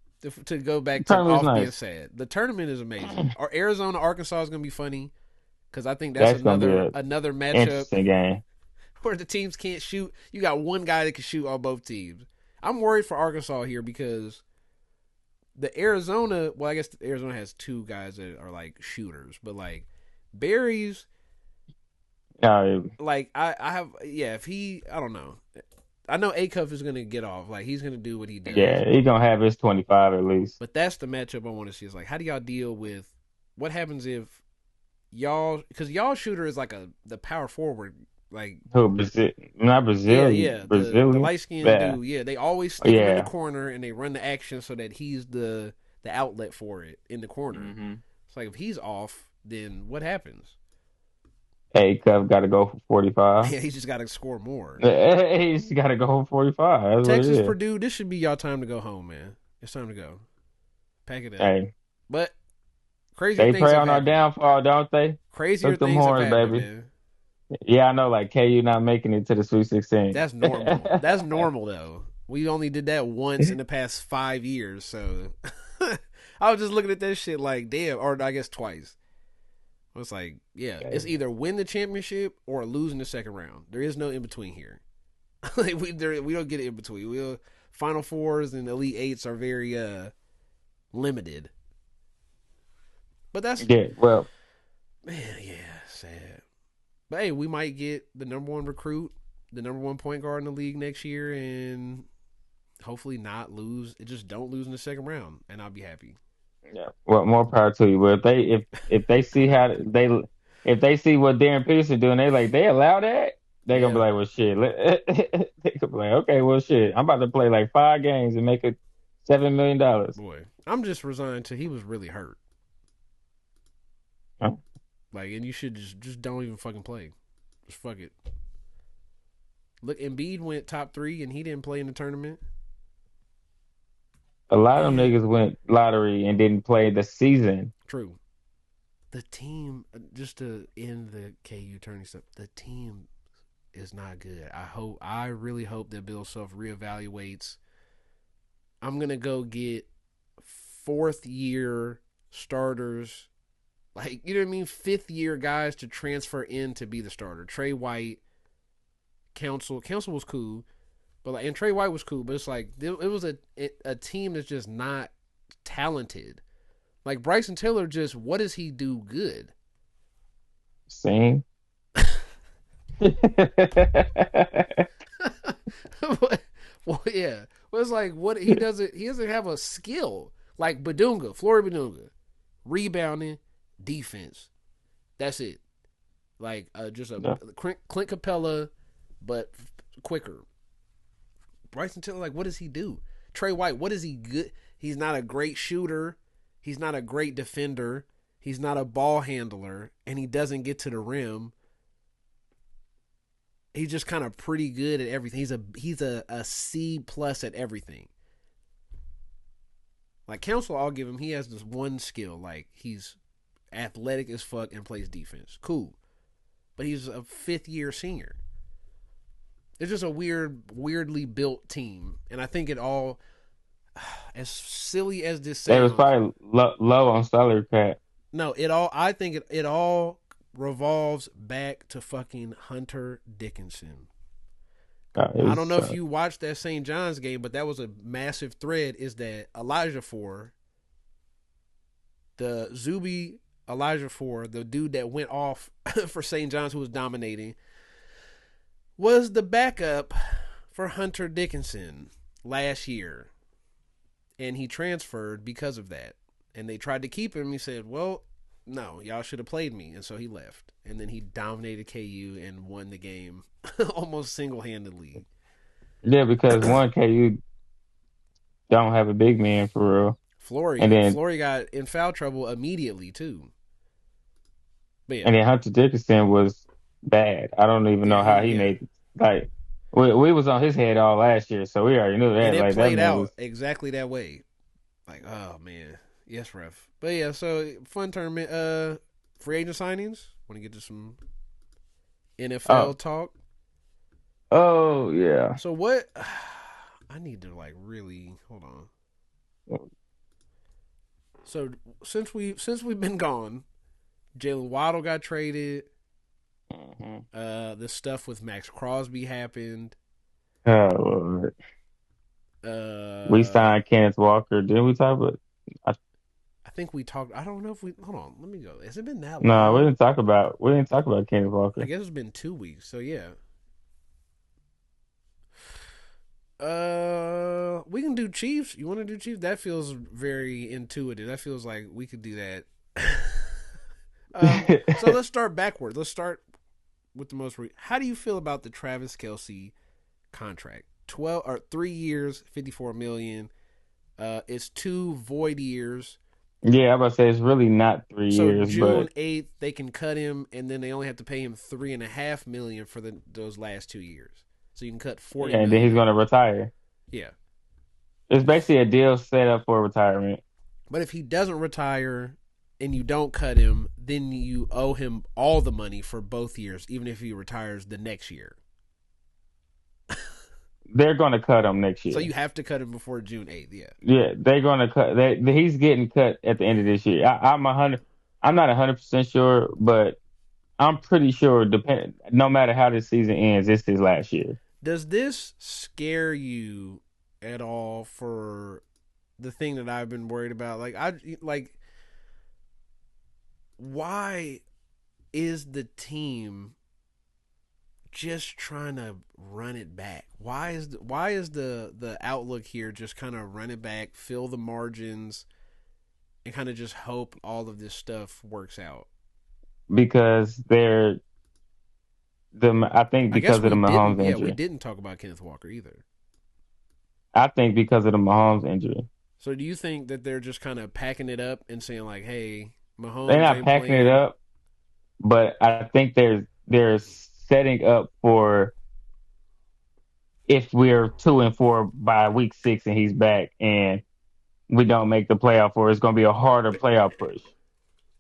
To go back to tournament's off being nice. sad, the tournament is amazing. Our Arizona Arkansas is gonna be funny because I think that's That's gonna be a another matchup interesting game. where the teams can't shoot. You got one guy that can shoot on both teams. I'm worried for Arkansas here because the Arizona. Well, I guess Arizona has two guys that are like shooters, but like Barry's Uh, like I have if he I don't know. I know Acuff is gonna get off. Like he's gonna do what he does. yeah, he gonna have his 25 at least. But that's the matchup I want to see. Is like how do y'all deal with what happens if y'all because y'all shooter is like the power forward like Who Brazil? Not Brazilian. the Brazilian. light skinned Yeah, dude they always stick him in the yeah. corner and they run the action so that he's the outlet for it in the corner. hmm It's like if he's off, then what happens? Hey, Cub got to go for 45. Yeah, he's just got to score more. He's got to go for 45. That's what it Texas, is. Purdue, this should be y'all time to go home, man. It's time to go. Pack it up. Hey, But crazier they things prey have on our happened. downfall, don't they? Crazier Took them things have horns, happened, baby. man. Yeah, I know. Like KU not making it to the Sweet 16. That's normal. That's normal though. We only did that once in the past 5 years, so I was just looking at that shit like, damn, or I guess twice. I was like, yeah, it's either win the championship or lose in the second round. There is no in between here. Like we don't get it in between. Final fours and elite eights are very limited. But that's Yeah, well, man, yeah, sad. But hey, we might get the number one recruit, the number one point guard in the league next year, and hopefully not lose. Just don't lose in the second round, and I'll be happy. yeah. Well, more power to you. But if they see how they if they see what Darren Peterson doing, they like they allow that. They gonna be Yeah, like, well, shit. They gonna be like, okay, well, shit. I'm about to play like 5 games and make it $7 million. boy, I'm just resigned to he was really hurt. Huh? Like, and you should just don't even fucking play. Just fuck it. Look, Embiid went top 3 and he didn't play in the tournament. A lot of them And niggas went lottery and didn't play the season. true, the team just to end the KU tourney stuff. The team is not good. I really hope that Bill Self reevaluates. I'm gonna go get 4th year starters, like you know what I mean, 5th year guys to transfer in to be the starter. Trey White, Council was cool, but like and Trey White was cool, but it's like it was a team that's just not talented. Like Bryson Tiller, just what does he do good? Same. Well, yeah. Well, it's like what he doesn't. He doesn't have a skill like Badunga, Flory Badunga, rebounding, defense. That's it. Like just a Yeah. Clint Capella, but quicker. Bryson Tiller, like what does he do? Trey White, what is he good? He's not a great shooter. He's not a great defender. He's not a ball handler, and he doesn't get to the rim. He's just kind of pretty good at everything. He's a C plus at everything. Like Council, I'll give him. He has this one skill. Like he's athletic as fuck and plays defense. Cool, but he's a 5th year senior. It's just a weirdly built team, and I think it all, as silly as this They was sounds, probably low on salary cap. no, it all. I think it all revolves back to fucking Hunter Dickinson. I don't It's, know if you watched that St. John's game, but that was a massive thread. Is that Elijah Four, the Zuby Elijah Four, the dude that went off for St. John's who was dominating, was the backup for Hunter Dickinson last year. And he transferred because of that. And they tried to keep him. He said, well, no, y'all should have played me. And so he left. And then he dominated KU and won the game almost single handedly. yeah, because one KU don't have a big man for real, and then Flory got in foul trouble immediately, too. But yeah, and then Hunter Dickinson was bad. I don't even know how he yeah. made it. Like we was on his head all last year, so we already knew And that. it Like that played man was. out exactly that way. Like, oh, man. Yes, ref. But yeah, so fun tournament. Free agent signings. Want to get to some Oh, NFL talk. oh yeah. So what? I need to like really hold on. So since we've been gone, Jalen Waddle got traded. Mhm. The stuff with Max Crosby happened. Oh Lord. We Uh, signed Kenneth Walker. Didn't we talk about? I, I think we talked. I don't know if we. Hold on. Let me go. Has it been that no, long? we didn't talk about Kenneth I Walker. guess it's been 2 weeks. So yeah. We can do Chiefs. You want to do Chiefs? That feels very intuitive. That feels like we could do that. So let's start backward. Let's start with the most. How do you feel about the Travis Kelsey contract? 3 years, 54 million. It's 2 void years. Yeah, I was about to say it's really not three So years, June but 8th, they can cut him, and then they only have to pay him 3.5 million for those last 2 years. So you can cut 40 yeah, and then million he's of gonna it. retire. Yeah. It's basically a deal set up for retirement. But if he doesn't retire and you don't cut him, then you owe him all the money for both years, even if he retires the next year. They're gonna cut him next So year. you have to cut him before June 8th. Yeah. Yeah, they're gonna cut. He's getting cut at the end of this year. I'm 100. I'm not 100% sure, but I'm pretty sure. No matter how this season ends, it's his last year. Does this scare you at all for the thing that I've been worried about? Like why is the team just trying to run it back? Why is the outlook here just kind of run it back, fill the margins, and kind of just hope all of this stuff works out? Because I think I because guess of the we didn't. Mahomes Yeah, we injury. didn't talk about Kenneth Walker either. I think because of the Mahomes injury. So do you think that they're just kind of packing it up and saying like, "Hey, They're Mahomes not ain't packing it playing"? up, but I think they're setting up for if we're 2-4 by week 6 and he's back and we don't make the playoff, or it's going to be a harder playoff push.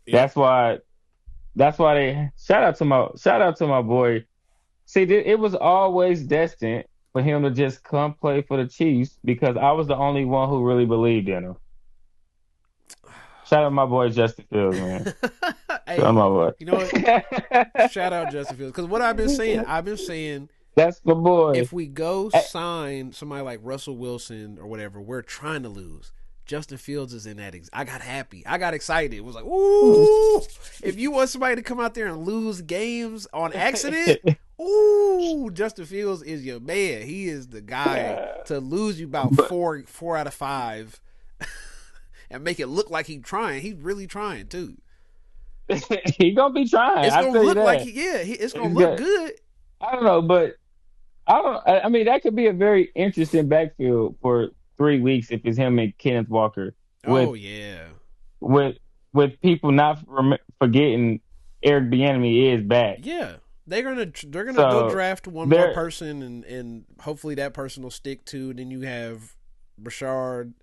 Yep. That's why. That's why they shout out to my boy. See, it was always destined for him to just come play for the Chiefs because I was the only one who really believed in him. Shout out my boy Justin Fields, man. Shout out Hey, my boy. you know what? Shout out Justin Fields, because what I've been saying, That's my boy. if we go Eh, sign somebody like Russell Wilson or whatever, we're trying to lose. Justin Fields is in that. I got happy. I got excited. It was like, ooh! If you want somebody to come out there and lose games on accident, ooh, Justin Fields is your man. He is the guy to lose you about but four out of five, and make it look like he's trying. He's really trying too. he gonna be trying. It's I gonna tell you look like that. it's gonna He's look got. good. I don't know, but I don't. I mean, that could be a very interesting backfield for 3 weeks if it's him and Kenneth Walker with Oh yeah, with with people not forgetting Eric Bieniemy is back. yeah. They're gonna go So draft one more they're person, and hopefully that person will stick to. Then you have Rashard,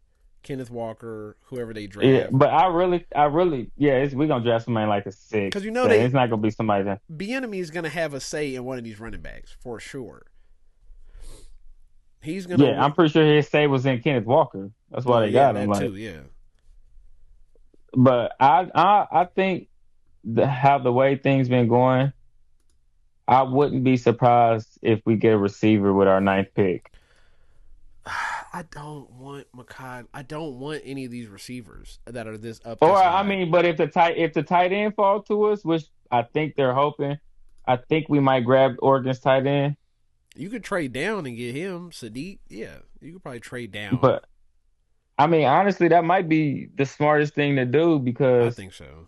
Kenneth Walker, whoever they yeah, draft, but I really yeah, we're gonna draft somebody like a because six. you know So they it's not gonna be somebody that Bieniemy is gonna have a say in one of these running backs for sure. He's gonna yeah, I'm want. pretty sure his say was in Kenneth Walker. That's why Well, they yeah, got him. that Like, too. Yeah, but I think how the way things been going, I wouldn't be surprised if we get a receiver with our ninth pick. I don't want Makai. I don't want any of these receivers that are this up Or this I high. mean, but if the tight end fall to us, which I think they're hoping, I think we might grab Oregon's tight end. You could trade down and get him, Sadiq. Yeah, you could probably trade down. But I mean, honestly, that might be the smartest thing to do I because, think so.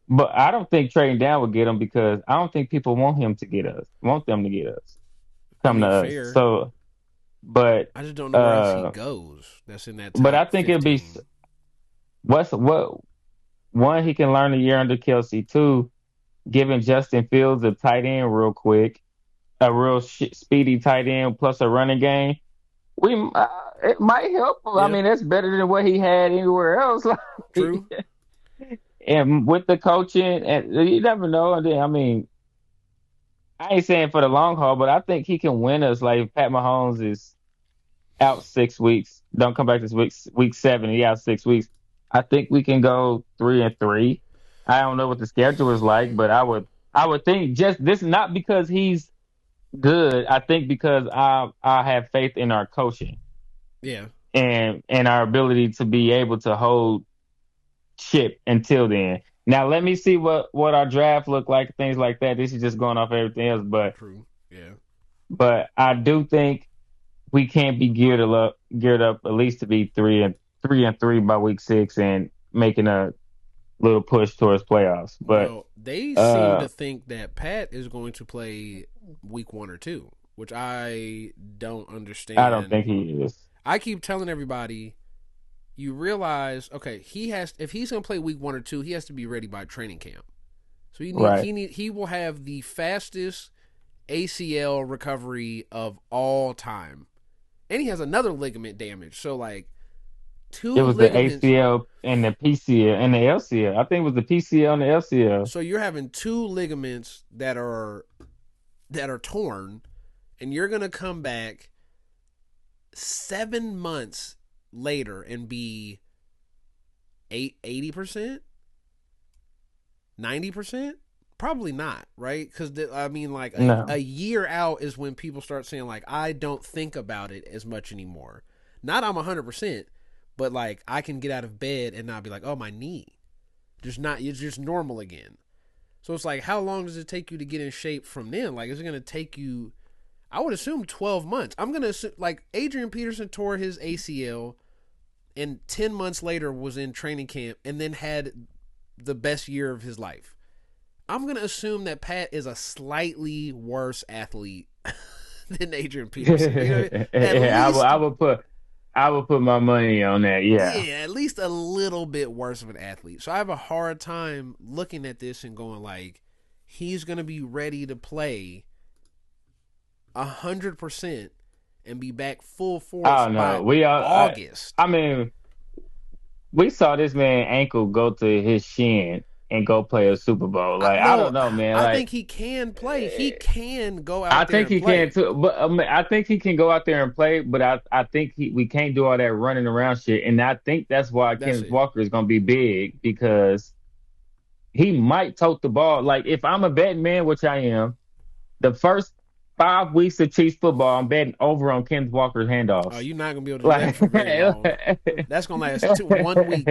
but I don't think trading down would get him because I don't think people want them to get us, I come to mean, us. fair. So, but, I just don't know where else he uh, goes. That's in that but I top think it'd be 15. what one he can learn a year under Kelsey. Two, giving Justin Fields a tight end real quick, a real speedy tight end plus a running game. We it might help him. I Yep. mean, that's better than what he had anywhere else. True. And with the coaching, and you never know. And then, I mean, I ain't saying for the long haul, but I think he can win us. Like if Pat Mahomes is out 6 weeks, don't come back this week 7, he out 6 weeks. I think we can go 3-3. I don't know what the schedule is like, but I would think just this not because he's good. I think because I have faith in our coaching Yeah. and our ability to be able to hold ship until then. Now let me see what our draft look like, things like that. This is just going off everything else, True. Yeah. but I do think we can't be geared up at least to be 3-3 by week 6 and making a little push towards playoffs. But Well, they seem uh to think that Pat is going to play week 1 or 2, which I don't I don't understand. think he is. I keep telling everybody, you realize, okay, if he's going to play week 1 or 2, he has to be ready by training camp. So Right. he will have the fastest ACL recovery of all time. And he has another ligament damage. So like It two was the ligaments. ACL and the PCL and the LCL. I think it was the PCL and the LCL. So you're having two ligaments that are torn, and you're gonna come back 7 months later and be 80%, 90%. Probably not, right? Because I mean, like a No. year out is when people start saying like, I don't think about it as much anymore. Not I'm 100%, but like I can get out of bed and not be like, oh, my knee. You're just normal again. So it's like, how long does it take you to get in shape from then? Like, is it going to take you? I would assume 12 months. I'm going to assume, like, Adrian Peterson tore his ACL and 10 months later was in training camp and then had the best year of his life. I'm going to assume that Pat is a slightly worse athlete than Adrian Peterson. You know what I mean? I would put my money on that. Yeah. Yeah, at least a little bit worse of an athlete. So I have a hard time looking at this and going like, he's going to be ready to play 100% and be back full force by August. I mean, we saw this man ankle go to his shin and go play a Super Bowl. Like, I don't know, man. I think he can play. He can go out there and play. I think he can too. But I think he can go out there and play. But I think we can't do all that running around shit. And I think that's why Kenneth Walker is going to be big, because he might tote the ball. Like, if I'm a betting man, which I am, the first 5 weeks of Chiefs football, I'm betting over on Kenneth Walker's handoffs. Oh, you're not going to be able to do that for very long. That's going to last 1 week.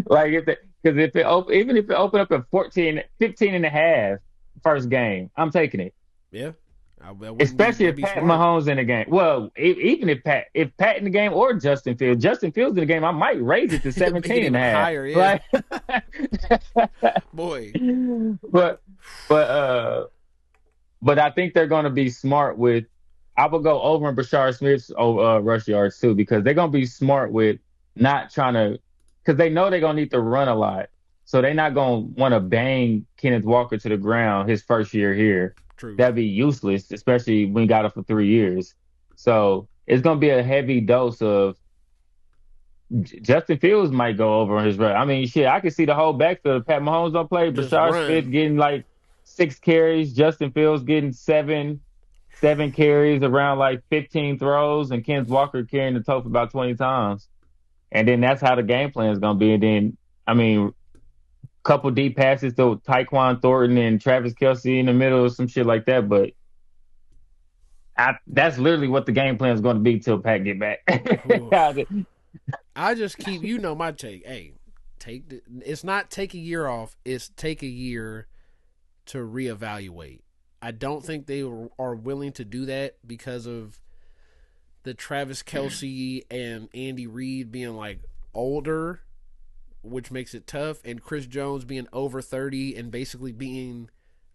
Like, even if it opened up at 15 and a half first game, I'm taking it. Yeah. Especially if Pat Mahomes in the game. Well, even if Pat in the game or Justin Fields. Justin Fields in the game, I might raise it to 17 and a half. Higher, yeah. Boy. But I think they're going to be smart with. I would go over in Brashard Smith's rush yards too, because they're going to be smart with not trying to, because they know they're going to need to run a lot. So they're not going to want to bang Kenneth Walker to the ground his first year here. True. That'd be useless, especially when he got it for 3 years. So it's going to be a heavy dose of Justin Fields might go over on his run. I mean, shit, I can see the whole backfield. Pat Mahomes don't play. Brashard Smith getting like 6 carries. Justin Fields getting seven carries, around like 15 throws, and Kenneth Walker carrying the tote about 20 times. And then that's how the game plan is going to be. And then, I mean, couple deep passes to Tyquan Thornton and Travis Kelce in the middle or some shit like that. But that's literally what the game plan is going to be till Pat get back. I just keep, my take. Hey, it's not take a year off. It's take a year to reevaluate. I don't think they are willing to do that because of the Travis Kelce and Andy Reid being like older, which makes it tough, and Chris Jones being over 30 and basically being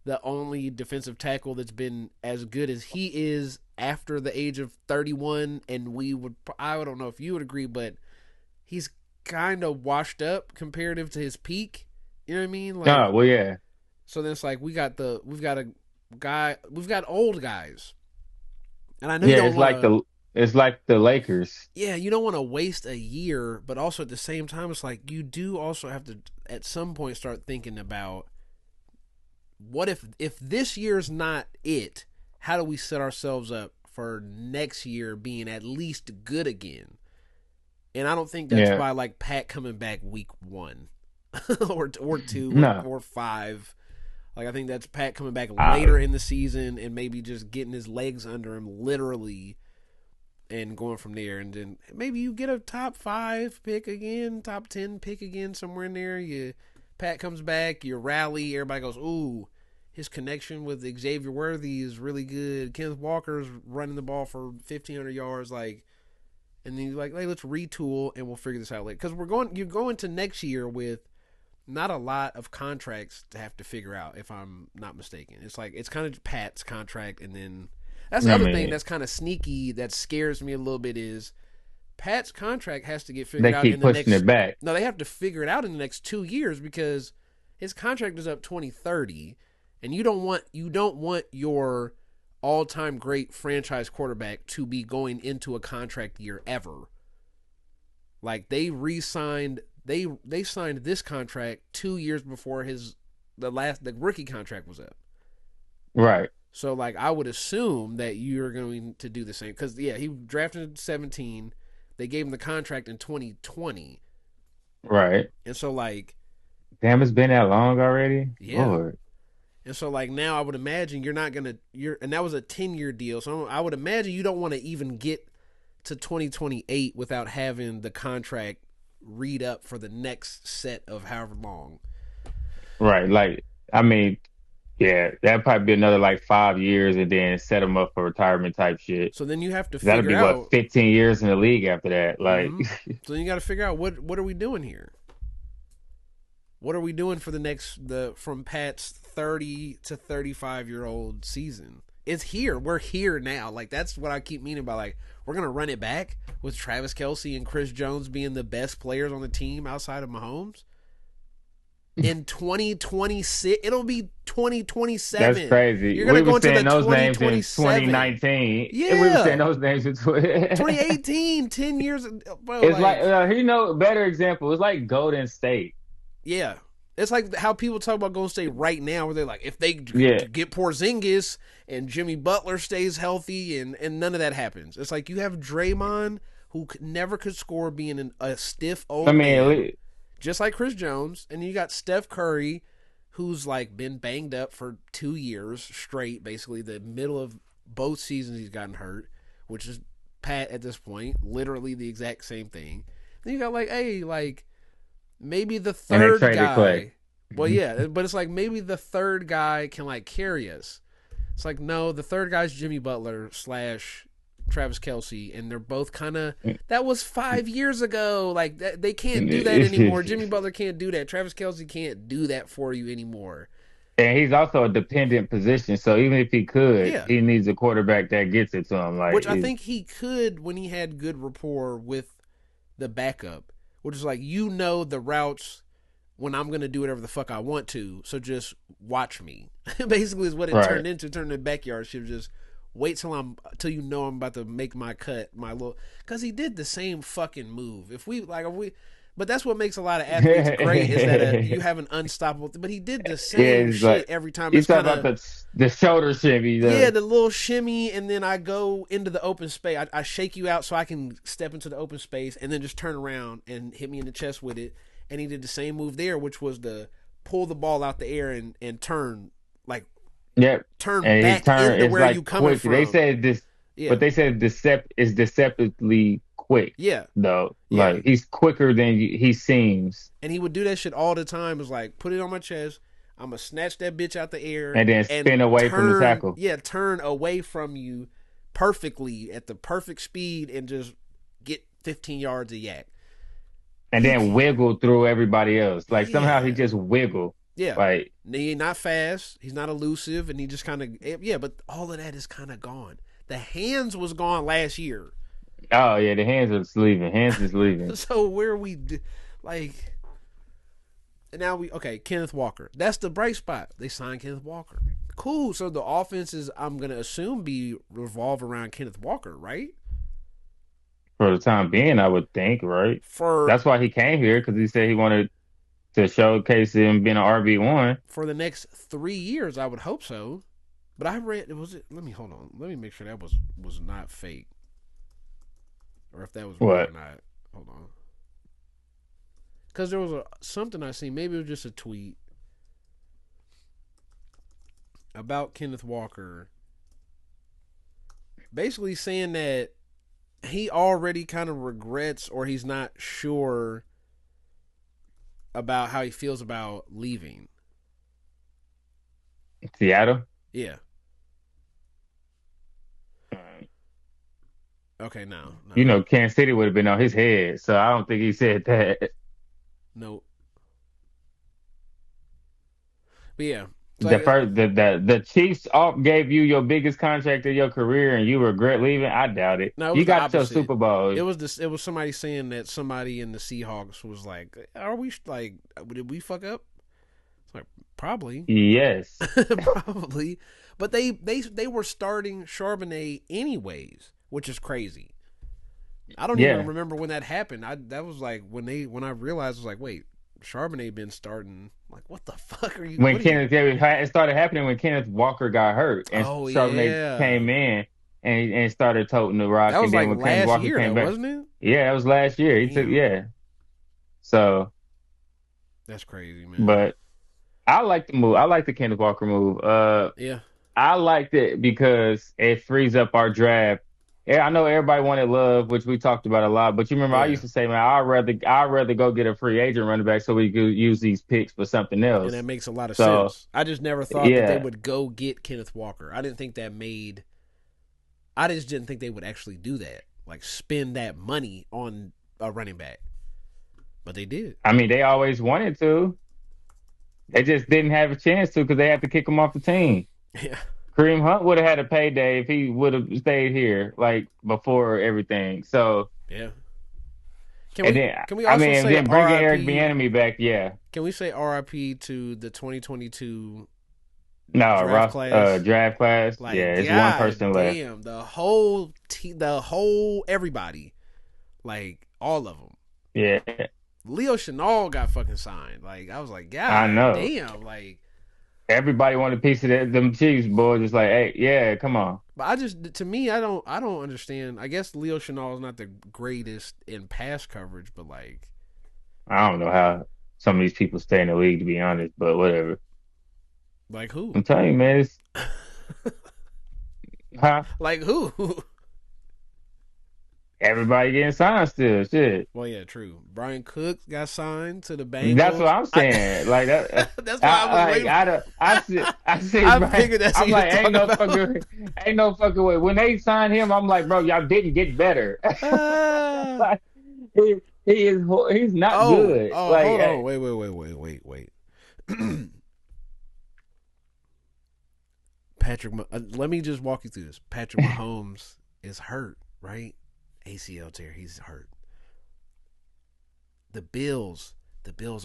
the only defensive tackle that's been as good as he is after the age of 31. And I don't know if you would agree, but he's kind of washed up comparative to his peak. You know what I mean? Like, well, yeah. So then it's like we've got old guys, and I know it's like the Lakers. Yeah, you don't want to waste a year, but also at the same time, it's like you do also have to at some point start thinking about what if this year's not it, how do we set ourselves up for next year being at least good again? And I don't think that's by like Pat coming back week 1 or 2 or 5. Like, I think that's Pat coming back later in the season and maybe just getting his legs under him literally and going from there. And then maybe you get a top 5 pick again, top 10 pick again, somewhere in there. Pat comes back, you rally, everybody goes, ooh, his connection with Xavier Worthy is really good. Kenneth Walker's running the ball for 1,500 yards, like, and then you're like, hey, let's retool and we'll figure this out later. Because you're going to next year with not a lot of contracts to have to figure out, if I'm not mistaken. It's like, it's kind of Pat's contract, and then that's the other thing that's kind of sneaky that scares me a little bit is Pat's contract has to get figured out in the next. They keep pushing it back. No, they have to figure it out in the next 2 years because his contract is up 2030, and you don't want your all-time great franchise quarterback to be going into a contract year ever. Like, they re-signed. They signed this contract 2 years before the rookie contract was up. Right. So, like, I would assume that you're going to do the same. Because, he drafted in 2017. They gave him the contract in 2020. Right. And so, like... Damn, it's been that long already? Yeah. Lord. And so, like, now I would imagine you're not going to... And that was a 10-year deal. So I would imagine you don't want to even get to 2028 without having the contract read up for the next set of however long. Right. Like, I mean, yeah, that'd probably be another like 5 years and then set him up for retirement type shit. So then you have to That'll figure be what, out. 15 years in the league after that. Like, Mm-hmm. So then you got to figure out what are we doing here? What are we doing for the next from Pat's 30 to 35-year-old season? It's here. We're here now. Like that's what I keep meaning by like we're gonna run it back with Travis Kelce and Chris Jones being the best players on the team outside of Mahomes. In 2026, it'll be 2027. that's crazy. You're gonna We go were into the saying those names in 2027. 2019. Yeah, We were saying those names in 2018, 10 years. Bro, It's like, better example. It's like Golden State. yeah. It's like how people talk about Golden State right now, where they're like, if they Yeah. get Porzingis and Jimmy Butler stays healthy, and none of that happens. It's like you have Draymond, who never could score, being a stiff old man, just like Chris Jones, and you got Steph Curry, who's like been banged up for 2 years straight, basically the middle of both seasons he's gotten hurt, which is Pat at this point, literally the exact same thing. Then you got like, hey, like. Maybe the third guy. Clay. Well, yeah, but it's like maybe the third guy can like carry us. It's like no, the third guy's Jimmy Butler / Travis Kelce, and they're both kind of. That was 5 years ago. Like they can't do that anymore. Jimmy Butler can't do that. Travis Kelce can't do that for you anymore. And he's also a dependent position, so even if he could, he needs a quarterback that gets it to him. Like, which I think he could when he had good rapport with the backup. Which is like, the routes when I'm going to do whatever the fuck I want to. So just watch me. Basically is what it turned into. Turned into backyard shit. Just wait till I'm about to make my cut. Because he did the same fucking move. But that's what makes a lot of athletes great is that you have an unstoppable. But he did the same shit every time. He's talking about the shoulder shimmy. Yeah, the little shimmy, and then I go into the open space. I shake you out so I can step into the open space, and then just turn around and hit me in the chest with it. And he did the same move there, which was to pull the ball out the air and turn turn and back into where you coming from. They said this, but they said is deceptively quick. Yeah, though, like he's quicker than he seems. And he would do that shit all the time. It was like, put it on my chest. I'm gonna snatch that bitch out the air and then spin away from the tackle. Yeah, turn away from you perfectly at the perfect speed and just get 15 yards of yak. And then wiggle through everybody else. Like somehow he just wiggle. Yeah, like he's not fast. He's not elusive, and he just kind of But all of that is kind of gone. The hands was gone last year. Oh yeah, the hands is leaving. Hands is leaving. So where we like, and now Kenneth Walker. That's the bright spot. They signed Kenneth Walker. Cool. So the offense is, I'm gonna assume, revolve around Kenneth Walker, right? For the time being, I would think, right? That's why he came here, because he said he wanted to showcase him being an RB1 for the next 3 years. I would hope so. But I read Let me hold on. Let me make sure that was not fake. Or if that was real or not. Hold on. Because there was something I seen. Maybe it was just a tweet about Kenneth Walker. Basically saying that he already kind of regrets, or he's not sure about how he feels about leaving Seattle. Yeah. Okay, no. Kansas City would have been on his head, so I don't think he said that. No. But yeah, the Chiefs gave you your biggest contract of your career, and you regret leaving. I doubt it. No, you got your Super Bowl. It was somebody saying that somebody in the Seahawks was like, "Are we did we fuck up?" It's like, probably. Yes, probably. But they were starting Charbonnet anyways, which is crazy. I don't even remember when that happened. That was like when I realized, I was like, wait, Charbonnet been starting. Like, what the fuck are you? It started happening when Kenneth Walker got hurt, and Charbonnet came in and started toting the rock. That was and then like when Kenneth last Walker year, came back, wasn't it? Yeah, that was last year. He took So that's crazy, man. But I like the move. I like the Kenneth Walker move. Yeah. I liked it because it frees up our draft yeah, I know everybody wanted Love, which we talked about a lot. But you remember, I Yeah. used to say, man, I'd rather go get a free agent running back so we could use these picks for something And that else. makes a lot of So sense. I just never thought that they yeah, would go get Kenneth Walker. I didn't think that made. I just didn't think they would actually do that, like spend that money on a running back. But they did. I mean, they always wanted to. They just didn't have a chance to because they had to kick him off the team. Yeah. Kareem Hunt would have had a payday if he would have stayed here, like before everything. So, Yeah. and then Can we I also mean, and say then bringing Eric RIP? Bieniemy back, yeah. Can we say RIP to the 2022 No, draft class? draft class, Like, yeah. It's one god person left. damn, the whole everybody, like all of them. Yeah, Leo Chenal got fucking signed. Like, I was like, I god know. damn. Like, Everybody wanted a piece of them Chiefs, boys. Just like, hey, yeah, come on. but to me, I don't understand. I guess Leo Chenal is not the greatest in pass coverage, but like, I don't know how some of these people stay in the league, to be honest, but whatever. who? I'm telling you, man, huh? Like who? Everybody getting signed still, shit. Well, yeah, true. Brian Cook got signed to the That's what Bengals. I'm saying. Like that. That's why I was waiting. I see, I Brian. figured that's what I'm you was like, talking about. ain't no fucking way. When they signed him, I'm like, bro, y'all didn't get better. Uh, Like, he's not good. hold Like, on. Wait. Let me just walk you through this. Patrick Mahomes is hurt, right? ACL tear. He's hurt. The Bills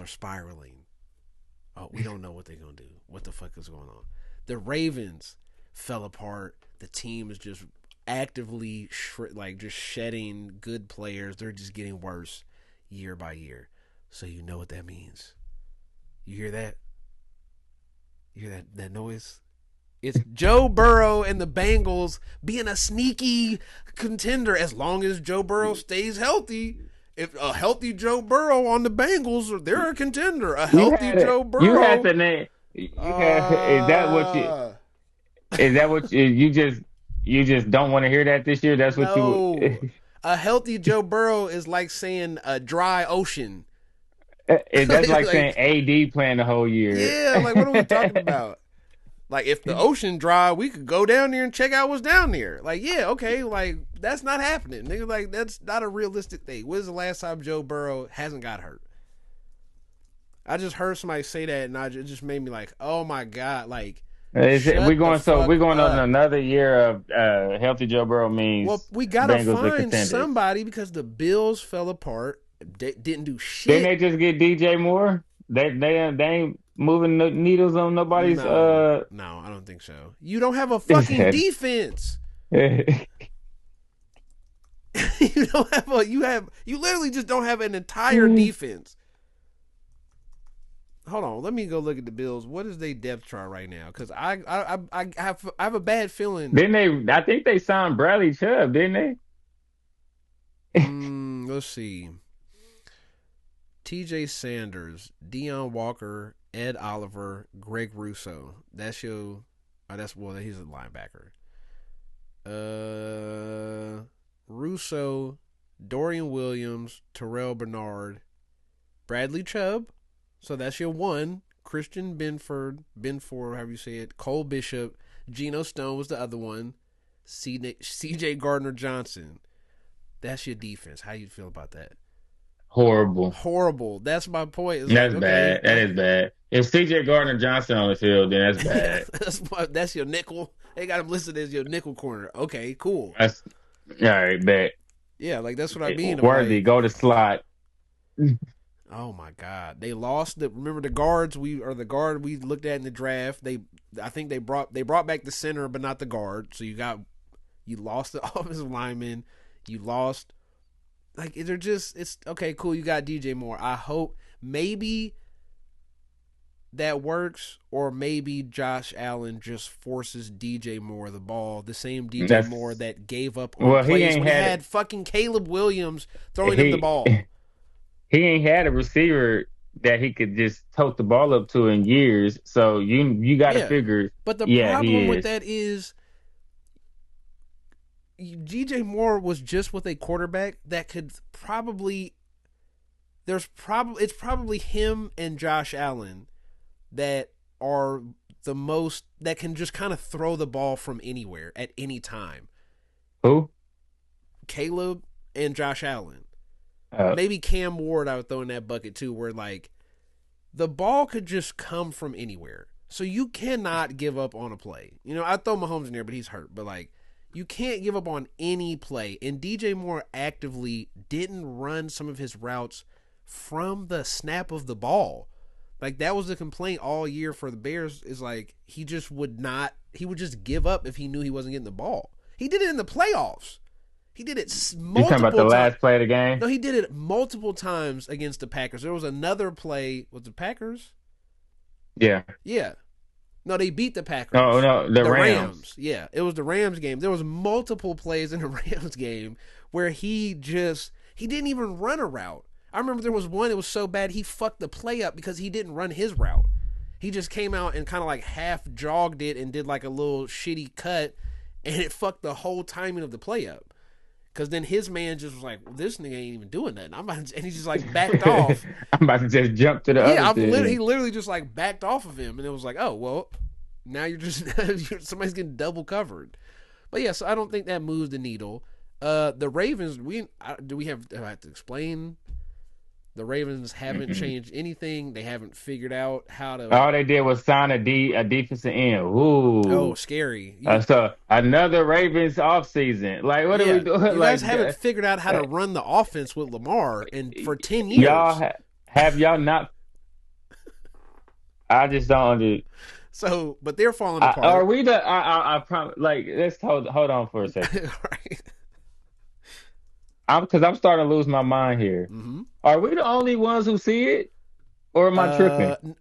are spiraling. Oh, we don't know what they're gonna do. What the fuck is going on? The Ravens fell apart. The team is just actively just shedding good players. They're just getting worse year by year. So you know what that means. You hear that? You hear that noise? It's Joe Burrow and the Bengals being a sneaky contender as long as Joe Burrow stays healthy. If a healthy Joe Burrow on the Bengals, they're a contender. A healthy Joe you had Burrow. the name. Is that what you just don't want to hear that this year? That's what you. No. A healthy Joe Burrow is like saying a dry ocean. That's like saying Like, AD playing the whole year. yeah, like what are we talking about? Like if the ocean dry, we could go down there and check out what's down there. Like, yeah, okay, like that's not happening. Nigga, like that's not a realistic thing. When's the last time Joe Burrow hasn't got hurt? I just heard somebody say that and it just made me like, oh my God, like We're shut the going fuck we're going on up. another year of healthy Joe Burrow Well, means we gotta Bengals are find contenders. somebody because the Bills fell apart. They didn't do Didn't shit. they just get DJ Moore? They ain't moving the needles on nobody's No, I don't think so. You don't have a fucking defense. You don't have you literally just don't have an entire defense. Hold on, let me go look at the Bills. What is their depth chart right now? Because I have a bad feeling. Didn't they? I think they signed Bradley Chubb, didn't they? Let's see. T.J. Sanders, Deion Walker, Ed Oliver, Greg Russo. That's your. He's a linebacker. Russo, Dorian Williams, Terrell Bernard, Bradley Chubb. So that's your one. Christian Benford, however you say it. Cole Bishop, Geno Stone was the other one. C.J. Gardner Johnson. That's your defense. How you feel about that? Horrible. That's my point. That's bad. That is bad. If CJ Gardner Johnson on the field, then that's bad. That's your nickel. They got him listed as your nickel corner. Okay, cool. That's all right, bet. Yeah, like that's what I mean. Worthy, go to slot. Oh my God, they lost remember the guards the guard we looked at in the draft. I think they brought back the center, but not the guard. So you lost the offensive lineman. You lost. Like it's okay, cool. You got DJ Moore. I hope maybe that works, or maybe Josh Allen just forces DJ Moore the ball. The same DJ Moore that gave up on plays when he had fucking Caleb Williams throwing him the ball. He ain't had a receiver that he could just tote the ball up to in years. So you got to figure. But the problem with that is DJ Moore was just with a quarterback that could probably. It's probably him and Josh Allen that are the most that can just kind of throw the ball from anywhere at any time. Who? Caleb and Josh Allen. Maybe Cam Ward I would throw in that bucket too, where like the ball could just come from anywhere. So you cannot give up on a play. You know, I'd throw Mahomes in there, but he's hurt. But like you can't give up on any play. And DJ Moore actively didn't run some of his routes from the snap of the ball. Like that was the complaint all year for the Bears is like he would just give up if he knew he wasn't getting the ball. He did it in the playoffs. He did it multiple times. You talking about the last play of the game? No, he did it multiple times against the Packers. There was another play with the Packers. Yeah. Yeah. No, they beat the Packers. Oh, no, the Rams. Yeah, it was the Rams game. There was multiple plays in the Rams game where he didn't even run a route. I remember there was one, it was so bad he fucked the play up because he didn't run his route. He just came out and kind of like half jogged it and did like a little shitty cut, and it fucked the whole timing of the play up. Because then his man just was like, well, this nigga ain't even doing nothing. And he just like backed off. I'm about to just jump to the other thing. He literally just like backed off of him. And it was like, oh, well, now you're just, somebody's getting double covered. But yeah, so I don't think that moves the needle. The Ravens, do we have to explain? The Ravens haven't changed anything. They haven't figured out how to. All they did was sign a defensive end. Ooh. Oh, scary. So another Ravens offseason. Like, what are we doing? You guys haven't figured out how to run the offense with Lamar for 10 years. Y'all have y'all not? I just don't understand. So, but they're falling apart. Are we the? I promise. Like, let's hold on for a second. Right. Because I'm starting to lose my mind here. Mm-hmm. Are we the only ones who see it, or am I tripping?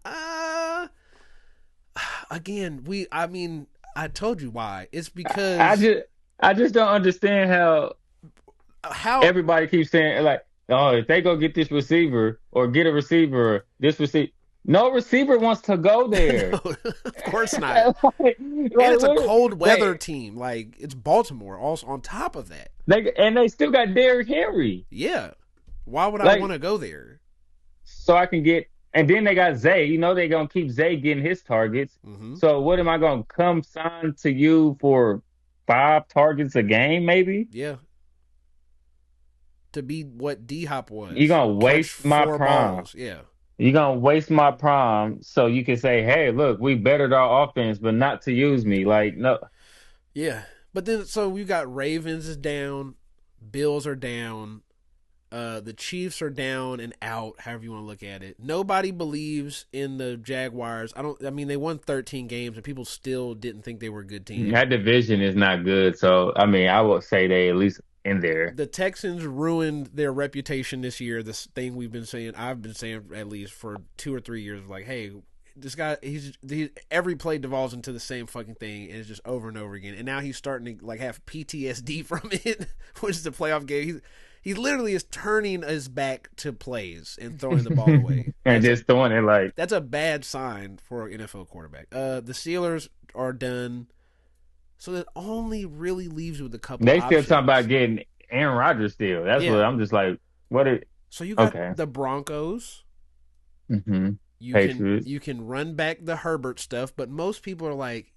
Again, I told you why. It's because I just don't understand how everybody keeps saying like, oh, if they go get this receiver or get a receiver, this receiver. No receiver wants to go there. No, of course not. And it's a cold weather team. Like, it's Baltimore also on top of that. They still got Derrick Henry. Yeah. Why would I want to go there? So I can get – and then they got Zay. You know they're going to keep Zay getting his targets. Mm-hmm. So what am I going to come sign to you for 5 targets a game maybe? Yeah. To be what D-Hop was. You're going to waste my prime. Balls. Yeah. You're going to waste my prime so you can say, hey, look, we bettered our offense, but not to use me. Like, no. Yeah. But then, so we got Ravens is down. Bills are down. The Chiefs are down and out, however you want to look at it. Nobody believes in the Jaguars. They won 13 games, and people still didn't think they were a good team. That division is not good. So, I would say they at least in there. The Texans ruined their reputation this year. This thing I've been saying at least for 2 or 3 years, like, hey, this guy, every play devolves into the same fucking thing, and it's just over and over again. And now he's starting to like have PTSD from it, which is the playoff game. He literally is turning his back to plays and throwing the ball away. And just throwing it like... That's a bad sign for an NFL quarterback. The Steelers are done. So that only really leaves you with a couple They options. still talking about getting Aaron Rodgers still. That's what I'm just like, So you got the Broncos. Mm-hmm. You can run back the Herbert stuff, but most people are like,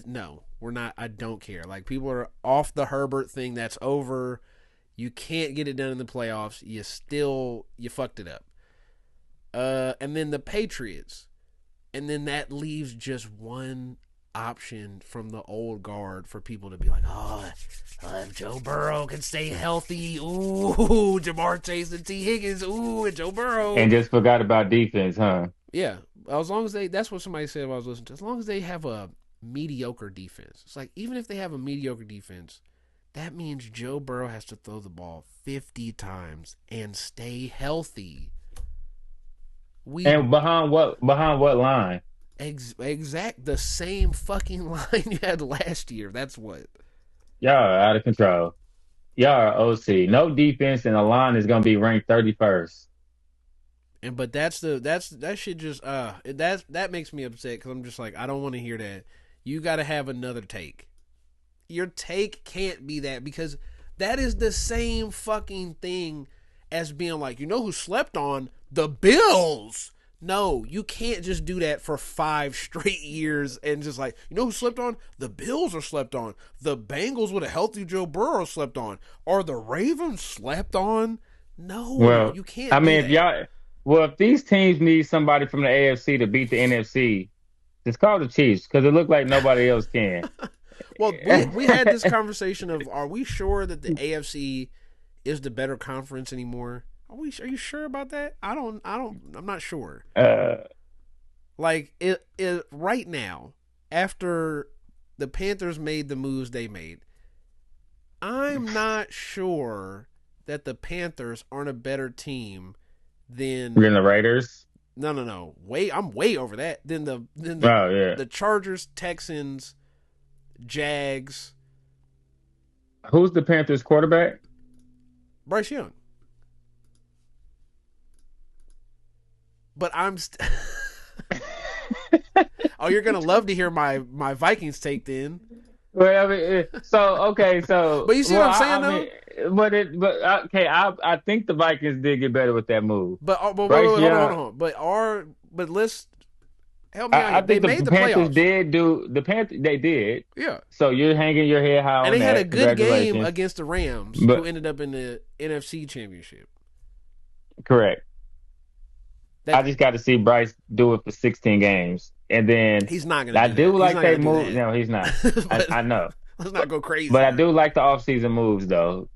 no, we're not. I don't care. Like, people are off the Herbert thing. That's over. You can't get it done in the playoffs. You fucked it up. And then the Patriots. And then that leaves just one option from the old guard for people to be like, if Joe Burrow can stay healthy, ooh, Jamar Chase and T. Higgins, ooh, and Joe Burrow. And just forgot about defense, huh? Yeah. As long as that's what somebody said while I was listening to. As long as they have a mediocre defense. It's like, even if they have a mediocre defense, that means Joe Burrow has to throw the ball 50 times and stay healthy. And behind what line? Exact the same fucking line you had last year. That's what. Y'all are out of control. Y'all are OC. No defense, and the line is gonna be ranked 31st. But that shit just that makes me upset because I'm just like, I don't want to hear that. You got to have another take. Your take can't be that, because that is the same fucking thing as being like, you know who slept on? The Bills. No, you can't just do that for 5 straight years and just like, you know who slept on? The Bills are slept on. The Bengals with a healthy Joe Burrow slept on. Are the Ravens slept on? No, Well, you can't I do mean, that. if these teams need somebody from the AFC to beat the NFC, just call the Chiefs because it looked like nobody else can. Well, we had this conversation of, are we sure that the AFC is the better conference anymore? Are you sure about that? I'm not sure. uh, Like it right now, after the Panthers made the moves they made, I'm not sure that the Panthers aren't a better team than We're in the Raiders. no. I'm way over that than Oh yeah. the Chargers, Texans, Jags, Who's the Panthers quarterback? Bryce Young. But oh, you're gonna love to hear my Vikings take then. Well, I mean, so But you see what I'm saying, though? I think the Vikings did get better with that move. But wait, Bryce hold Young, on. But let's help me out I here. They think made the the Panthers playoffs. did do the Panthers. They did. Yeah. So you're hanging your head high And on they had a that. good game Congratulations. against the Rams, But who ended up in the NFC Championship. correct. I That just got to see Bryce do it for 16 games, and then he's not gonna I do do that. like He's not they gonna do move. that. No, he's not. But I know, let's not go crazy. but I do like the offseason moves though.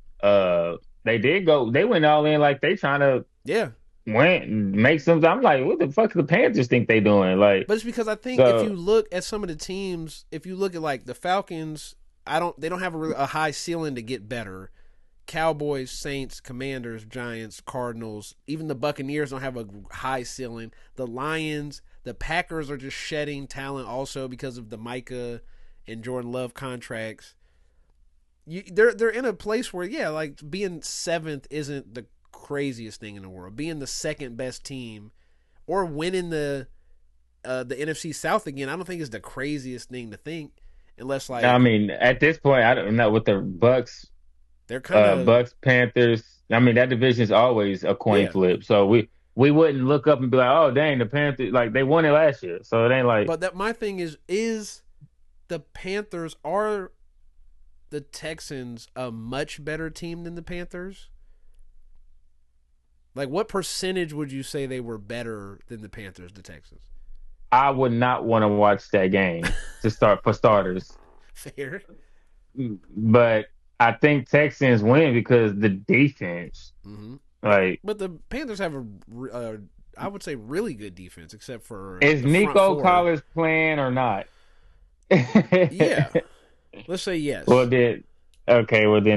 They did go. They went all in like they trying to Yeah. win and make some. I'm like, what the fuck do the Panthers think they doing? Like, But it's because I think if you so look at some of the teams, if you look at like the Falcons, they don't have a high ceiling to get better. Cowboys, Saints, Commanders, Giants, Cardinals, even the Buccaneers don't have a high ceiling. The Lions, the Packers are just shedding talent also because of the Micah and Jordan Love contracts. They're in a place where, yeah, like being 7th isn't the craziest thing in the world. Being the second best team or winning the NFC South again, I don't think is the craziest thing to think, unless I like mean, at this point, I don't know with the Bucks, they're kind of Panthers. I mean, that division is always a coin yeah. flip. So we wouldn't look up and be like, oh dang, the Panthers like they won it last year. So it ain't like But that my thing is the Panthers, are the Texans a much better team than the Panthers? Like, what percentage would you say they were better than the Panthers, the Texans? I would not want to watch that game to start for starters. Fair. But I think Texans win because the defense, Mm-hmm. like, But the Panthers have I would say, really good defense, except for is the front Nico four. Collins playing or not? Yeah. Let's say yes. Well then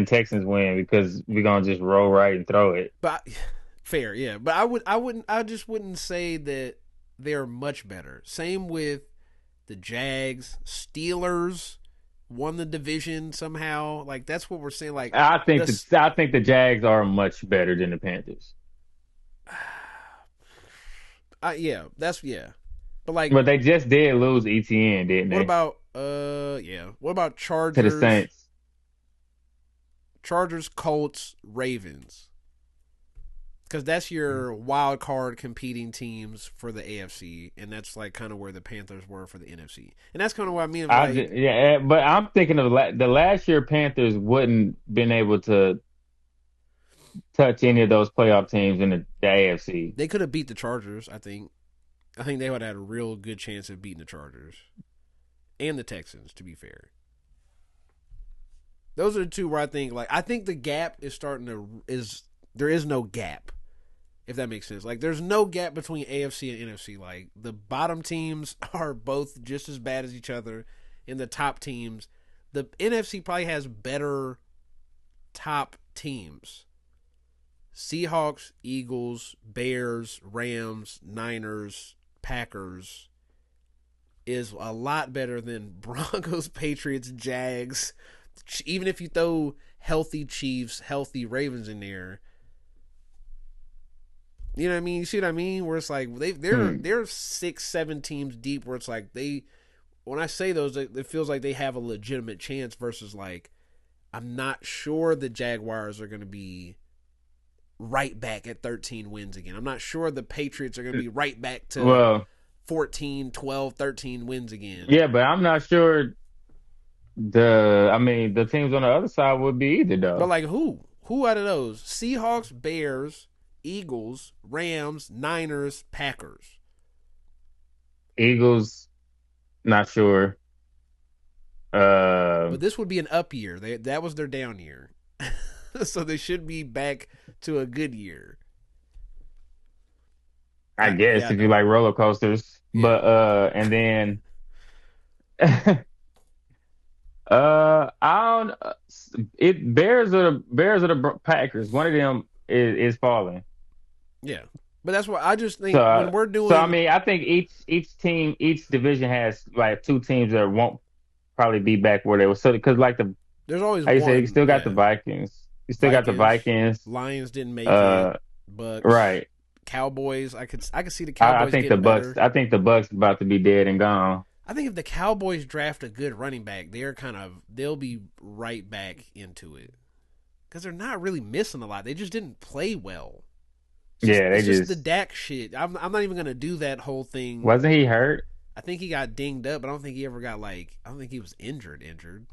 Texans win because we're gonna just roll right and throw it. But fair, yeah. But I just wouldn't say that they're much better. Same with the Jags, Steelers won the division somehow. Like, that's what we're saying. Like, I think the Jags are much better than the Panthers. yeah, But like, But they just did lose ETN, didn't they? what about What about To the Saints. Chargers, Colts, Ravens? Because that's your wild card competing teams for the AFC, and that's like kind of where the Panthers were for the NFC, and that's kind of what I mean. Like, But I'm thinking of the last year Panthers wouldn't been able to touch any of those playoff teams in the AFC. they could have beat the Chargers. I think they would have had a real good chance of beating the Chargers and the Texans. To be fair, those are the two where I think the gap is there is no gap. If that makes sense. Like, there's no gap between AFC and NFC. Like, the bottom teams are both just as bad as each other, and the top teams. The NFC probably has better top teams. Seahawks, Eagles, Bears, Rams, Niners, Packers is a lot better than Broncos, Patriots, Jags. Even if you throw healthy Chiefs, healthy Ravens in there. You know what I mean? You see what I mean? Where it's like they're 6-7 teams deep. Where it's like when I say those, it feels like they have a legitimate chance versus like I'm not sure the Jaguars are going to be right back at 13 wins again. I'm not sure the Patriots are going to be right back to Well, 14, 12, 13 wins again. yeah, but I'm not sure I mean, the teams on the other side would be either But though. like who? Who out of those? Seahawks, Bears, Eagles, Rams, Niners, Packers. Eagles, not sure. But this would be an up year. That was their down year. So they should be back to a good year. I guess Yeah, I if you know. like roller coasters, Yeah. but and then I don't. It Bears or the Packers. One of them is falling. Yeah. But that's what I just So think when we're I doing mean, I think each division has like two teams that won't probably be back where they were. So because like the there's always like you said, you one, still got the yeah. Vikings. You still got the Vikings, Vikings. Lions didn't make it. Uh, Bucks, right. Cowboys. I could see the I Cowboys think the getting Bucks. better. I think the Bucks about to be dead and gone. I think if the Cowboys draft a good running back, they'll be right back into it because they're not really missing a lot. They just didn't play well. Yeah, they It's just the just Dak shit. I'm not even gonna do that whole thing. wasn't he hurt? I think he got dinged up, but I don't think he ever got like. I don't think he was injured. Injured.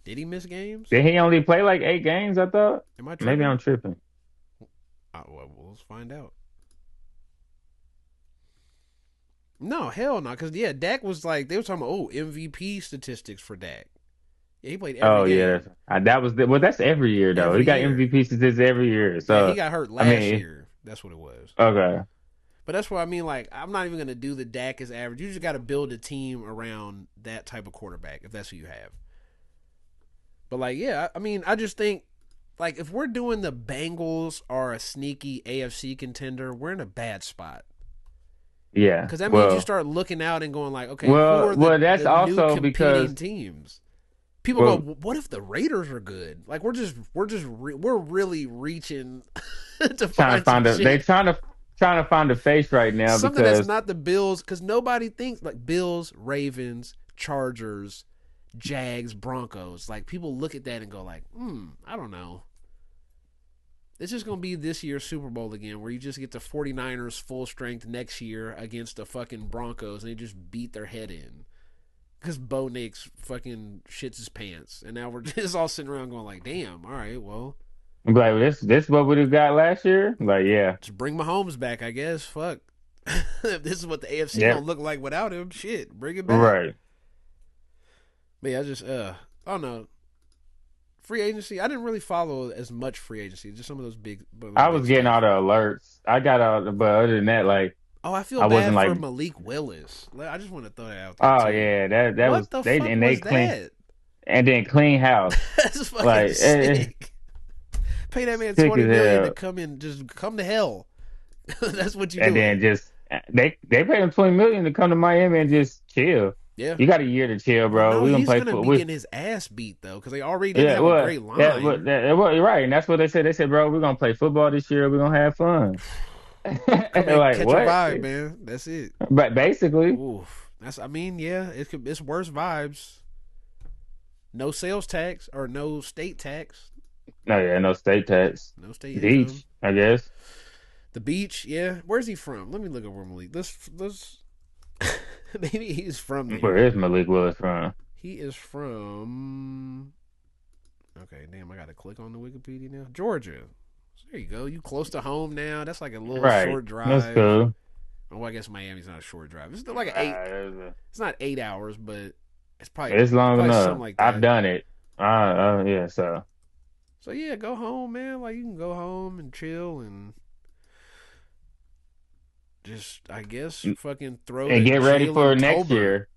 Did he miss games? Did he only play like 8 games? I thought. Am I Maybe tripping? I'm tripping. Well, let's find out. No, hell no. Because yeah, Dak was like they were talking about MVP statistics for Dak. Yeah, he played every Oh yeah, game that was well. That's every year though. He every got year. MVP statistics every year. Yeah, he So got hurt I last mean, year. That's what it was. okay, But that's what I mean. Like, I'm not even gonna do the Dak as average. You just got to build a team around that type of quarterback if that's who you have. But like, yeah, I mean, I just think like if we're doing the Bengals are a sneaky AFC contender, we're in a bad spot. yeah. Because that means you start looking out and going like, okay, who are Well, that's the new also competing because teams? People go, well, what if the Raiders are good? Like we're really reaching to trying to find some find a they shit, trying to find a face right now something that's because not the Bills. Because nobody thinks like Bills, Ravens, Chargers, Jags, Broncos. Like people look at that and go like, I don't know. It's just going to be this year's Super Bowl again where you just get the 49ers full strength next year against the fucking Broncos and they just beat their head in. Because Bo Nix fucking shits his pants. And now we're just all sitting around going like, damn, all right, well, I'm like this what we got last year. Like yeah, just bring Mahomes back, I guess. Fuck. If this is what the AFC yeah, going to look like without him, shit, bring it back. right. But yeah, I don't know. Free agency, I didn't really follow as much free agency. Just some of those I big was getting stuff. all the alerts. I got all, but other than that, like Oh, I feel I wasn't bad like, for Malik Willis. I just want to throw that out there oh too. yeah, that was What the they fuck and they was clean that? and then clean house. That's fucking Like sick. Pay that man sick as 20 million to hell. come in, just come to hell. That's what you're And doing. then just they paid him 20 million to come to Miami and just chill. Yeah. You got a year to chill, Well, bro. no, We gonna he's play gonna for be we getting his ass beat though, because they already didn't yeah, have a well great that what line. that, what you're right, and that's what they said. They said, bro, we're gonna play football this year. We're gonna have fun. Come and Like catch a what? vibe, man. That's it. But basically, Oof. I mean, yeah, it's worse vibes. No sales tax or no state tax. no, yeah, no state tax, No state income. beach, I guess. The beach, yeah. Where's he from? Let me look up where Malik. Let's maybe he's from Where there. is Malik Willis from? He is from. Okay, damn, I gotta click on the Wikipedia now. Georgia. So there you go. You close to home now. That's like a little Right, short that's drive. cool. Oh, I guess Miami's not a short drive. It's still like an eight. Uh, It's not 8 hours, but it's long probably enough. something like I've that. done it. Yeah. So So yeah, go home, man. Like you can go home and chill and just, I guess, fucking throw and to get ready for Jalen next Tolbert. year.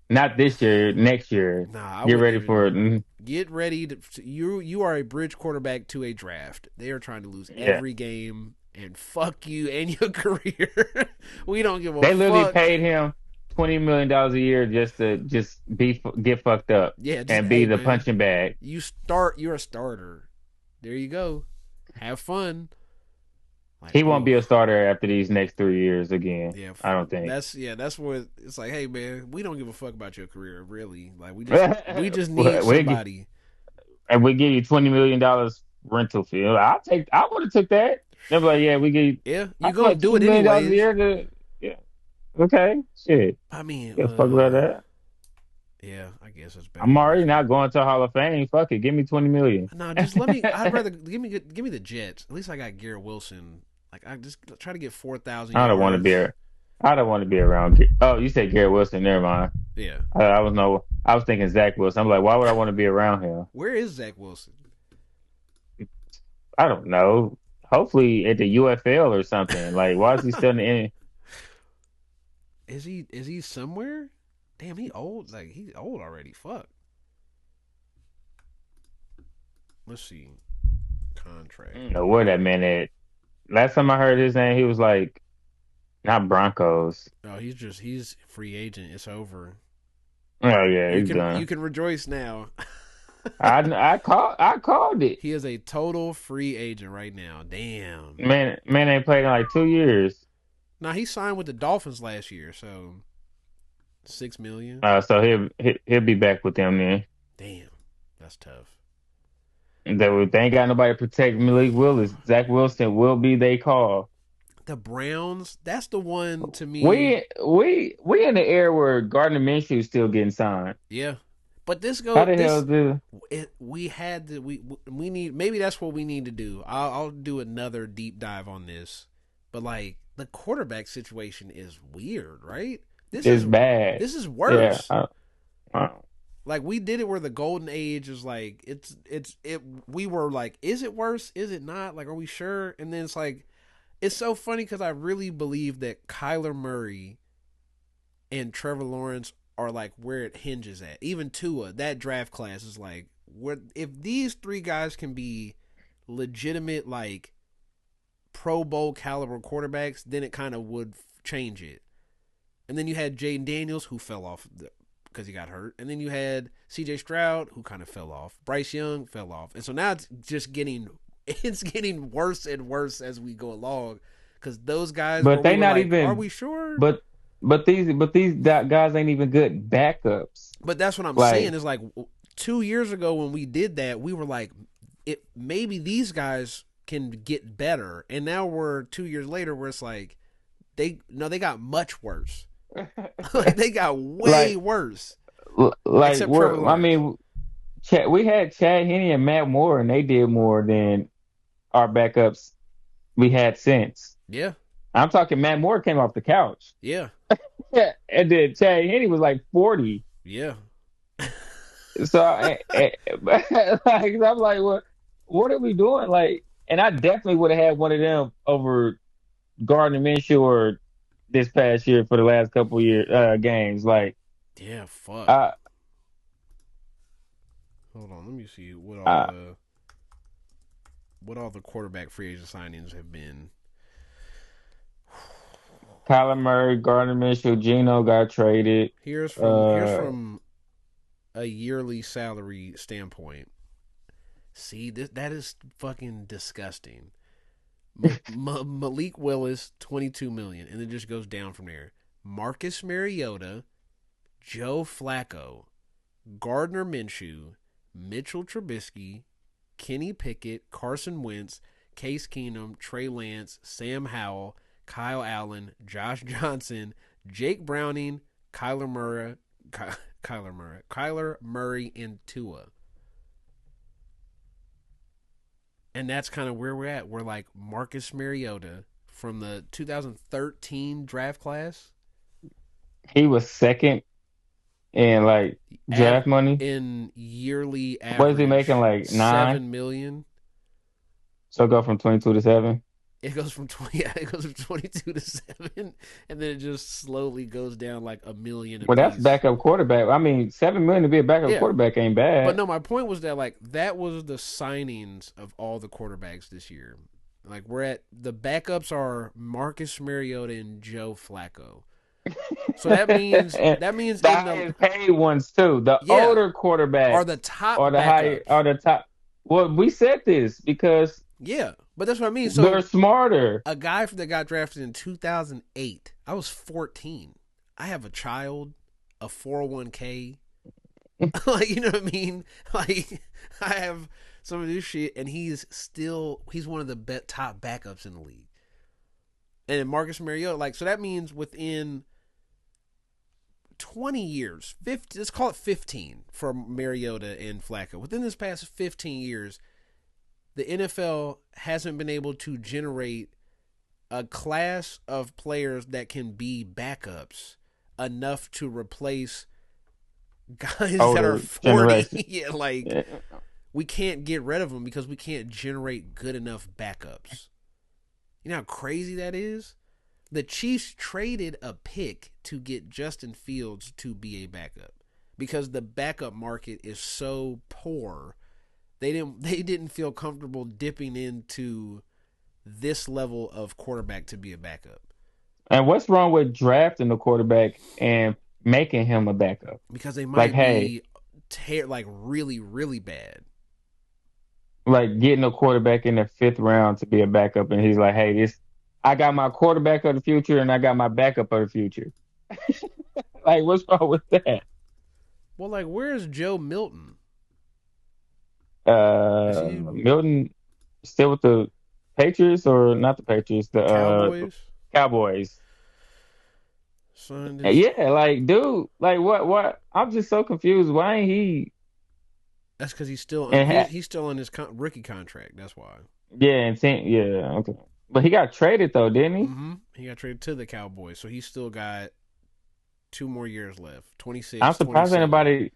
Not this year, next year. Nah, I Get wouldn't ready for even it. get ready to. You are a bridge quarterback to a draft. They are trying to lose Yeah. every game and fuck you and your career. We don't give a They literally fuck. paid him $20 million a year just to get fucked up Yeah, just and be hey the man, punching bag. you're a starter. There you go. Have fun. Like, He won't oh be a starter after these next 3 years again. yeah, I don't think. that's what it's like. Hey man, we don't give a fuck about your career, really. Like we just need we somebody. and we give you $20 million rental fee. I would have took that. They're like, yeah, we give you, Yeah, I you pay gonna do it $20 million a anyways. year to, yeah, okay, shit. I mean, Yeah, fuck about that. yeah, I guess it's better I'm than already not nothing. going to Hall of Fame. Fuck it, give me 20 million. No, just let me. I'd rather give me the Jets. At least I got Garrett Wilson. Like I just try to get 4,000 I don't want to be. yards. I don't want to be around. Oh, you said Garrett Wilson. Never mind. Yeah. I was thinking Zach Wilson. I'm like, why would I want to be around him? Where is Zach Wilson? I don't know. Hopefully at the UFL or something. Like, why is he still in the? Is he somewhere? Damn, he old. Like he's old already. Fuck. Let's see. I Contract. don't know where that man at. Last time I heard his name, he was like, not Broncos. Oh, he's free agent. It's over. Oh yeah, You he's can done. rejoice now. I called it. He is a total free agent right now. Damn. Man ain't played in like 2 years. Now he signed with the Dolphins last year, so 6 million. So he'll be back with them then. Damn, that's tough. They ain't got nobody to protect Malik Willis. Zach Wilson will be they call. The Browns, that's the one to me. We in the era where Gardner Minshew is still getting signed. Yeah, but this How go the hell this do we had to we need maybe that's what we need to do. I'll do another deep dive on this, but like the quarterback situation is weird, right? This it's is bad? this is Yeah. worse. I, Like we did it where the golden age is like it we were like, is it worse, is it not, like are we sure? And then it's like it's so funny because I really believe that Kyler Murray and Trevor Lawrence are like where it hinges at. Even Tua, that draft class is like where if these three guys can be legitimate like Pro Bowl caliber quarterbacks, then it kind of would change it. And then you had Jaden Daniels who fell off because he got hurt, and then you had C.J. Stroud who kind of fell off. Bryce Young fell off, and so now it's getting worse and worse as we go along because those guys where but we they were not like, are even. we sure? But these guys ain't even good backups. But that's what I'm saying Like is like 2 years ago when we did that, we were like, it maybe these guys can get better, and now we're 2 years later where it's like they got much worse. Like they got way like worse, like except Trevor we're. I Lawrence. mean, we had Chad Henne and Matt Moore, and they did more than our backups we had since. Yeah, I'm talking Matt Moore came off the couch. yeah, Yeah, and then Chad Henne was like 40. yeah. So like, I'm like, what are we doing? Like, and I definitely would have had one of them over Gardner Minshew or this past year for the last couple of games. Like, Yeah, fuck. I, Hold on, let me see I what all the quarterback free agent signings have been. Kyler Murray, Gardner Minshew, Geno got traded. Here's Uh, from a yearly salary standpoint. See, that is fucking disgusting. Malik Willis, 22 million, and it just goes down from there. Marcus Mariota, Joe Flacco, Gardner Minshew, Mitchell Trubisky, Kenny Pickett, Carson Wentz, Case Keenum, Trey Lance, Sam Howell, Kyle Allen, Josh Johnson, Jake Browning, Kyler Murray, and Tua. And that's kind of where we're at. We're like Marcus Mariota from the 2013 draft class he was second in like draft money. in yearly What is he making? average Like 9? 7 million. So go from 22 to 7. It goes from 20. Yeah, it goes from 22 to 7, and then it just slowly goes down like a million a Well, that's piece. backup quarterback. I mean, 7 million to be a backup Yeah, quarterback ain't but bad. no, my point was that like that was the signings of all the quarterbacks this year. Like we're at the backups are Marcus Mariota and Joe Flacco. So that means And in the the highest paid ones too. The yeah older are quarterbacks the top are the high backups. are the top. Well, we said this because Yeah, But that's what I mean. They're So smarter. a guy that got drafted in 2008, I was 14. I have a child, a 401k. Like, you know what I mean? Like, I have some of this shit, and he's one of the top backups in the league. And Marcus Mariota, like, so that means within 20 years, 50, let's call it 15 for Mariota and Flacco. Within this past 15 years, the NFL hasn't been able to generate a class of players that can be backups enough to replace guys that are 40. Yeah, like, we can't get rid of them because we can't generate good enough backups. You know how crazy that is? The Chiefs traded a pick to get Justin Fields to be a backup because the backup market is so poor. They didn't feel comfortable dipping into this level of quarterback to be a backup. And what's wrong with drafting the quarterback and making him a backup? Because they Like, might hey, be like really, really bad. like getting a quarterback in the fifth round to be a backup, and he's like, hey, I got my quarterback of the future and I got my backup of the future. Like, what's wrong with that? Well, like, where's Joe Milton? Is he Milton still with the Patriots or not the Patriots? The Cowboys? Cowboys. Son, Yeah, like, dude, like, what? I'm just so confused. Why ain't he? That's because he's still he's still on his rookie contract. That's why. Yeah, yeah, okay. But he got traded though, didn't he? Mm-hmm. He got traded to the Cowboys, so he's still got 2 more years left. 26. I'm surprised 27.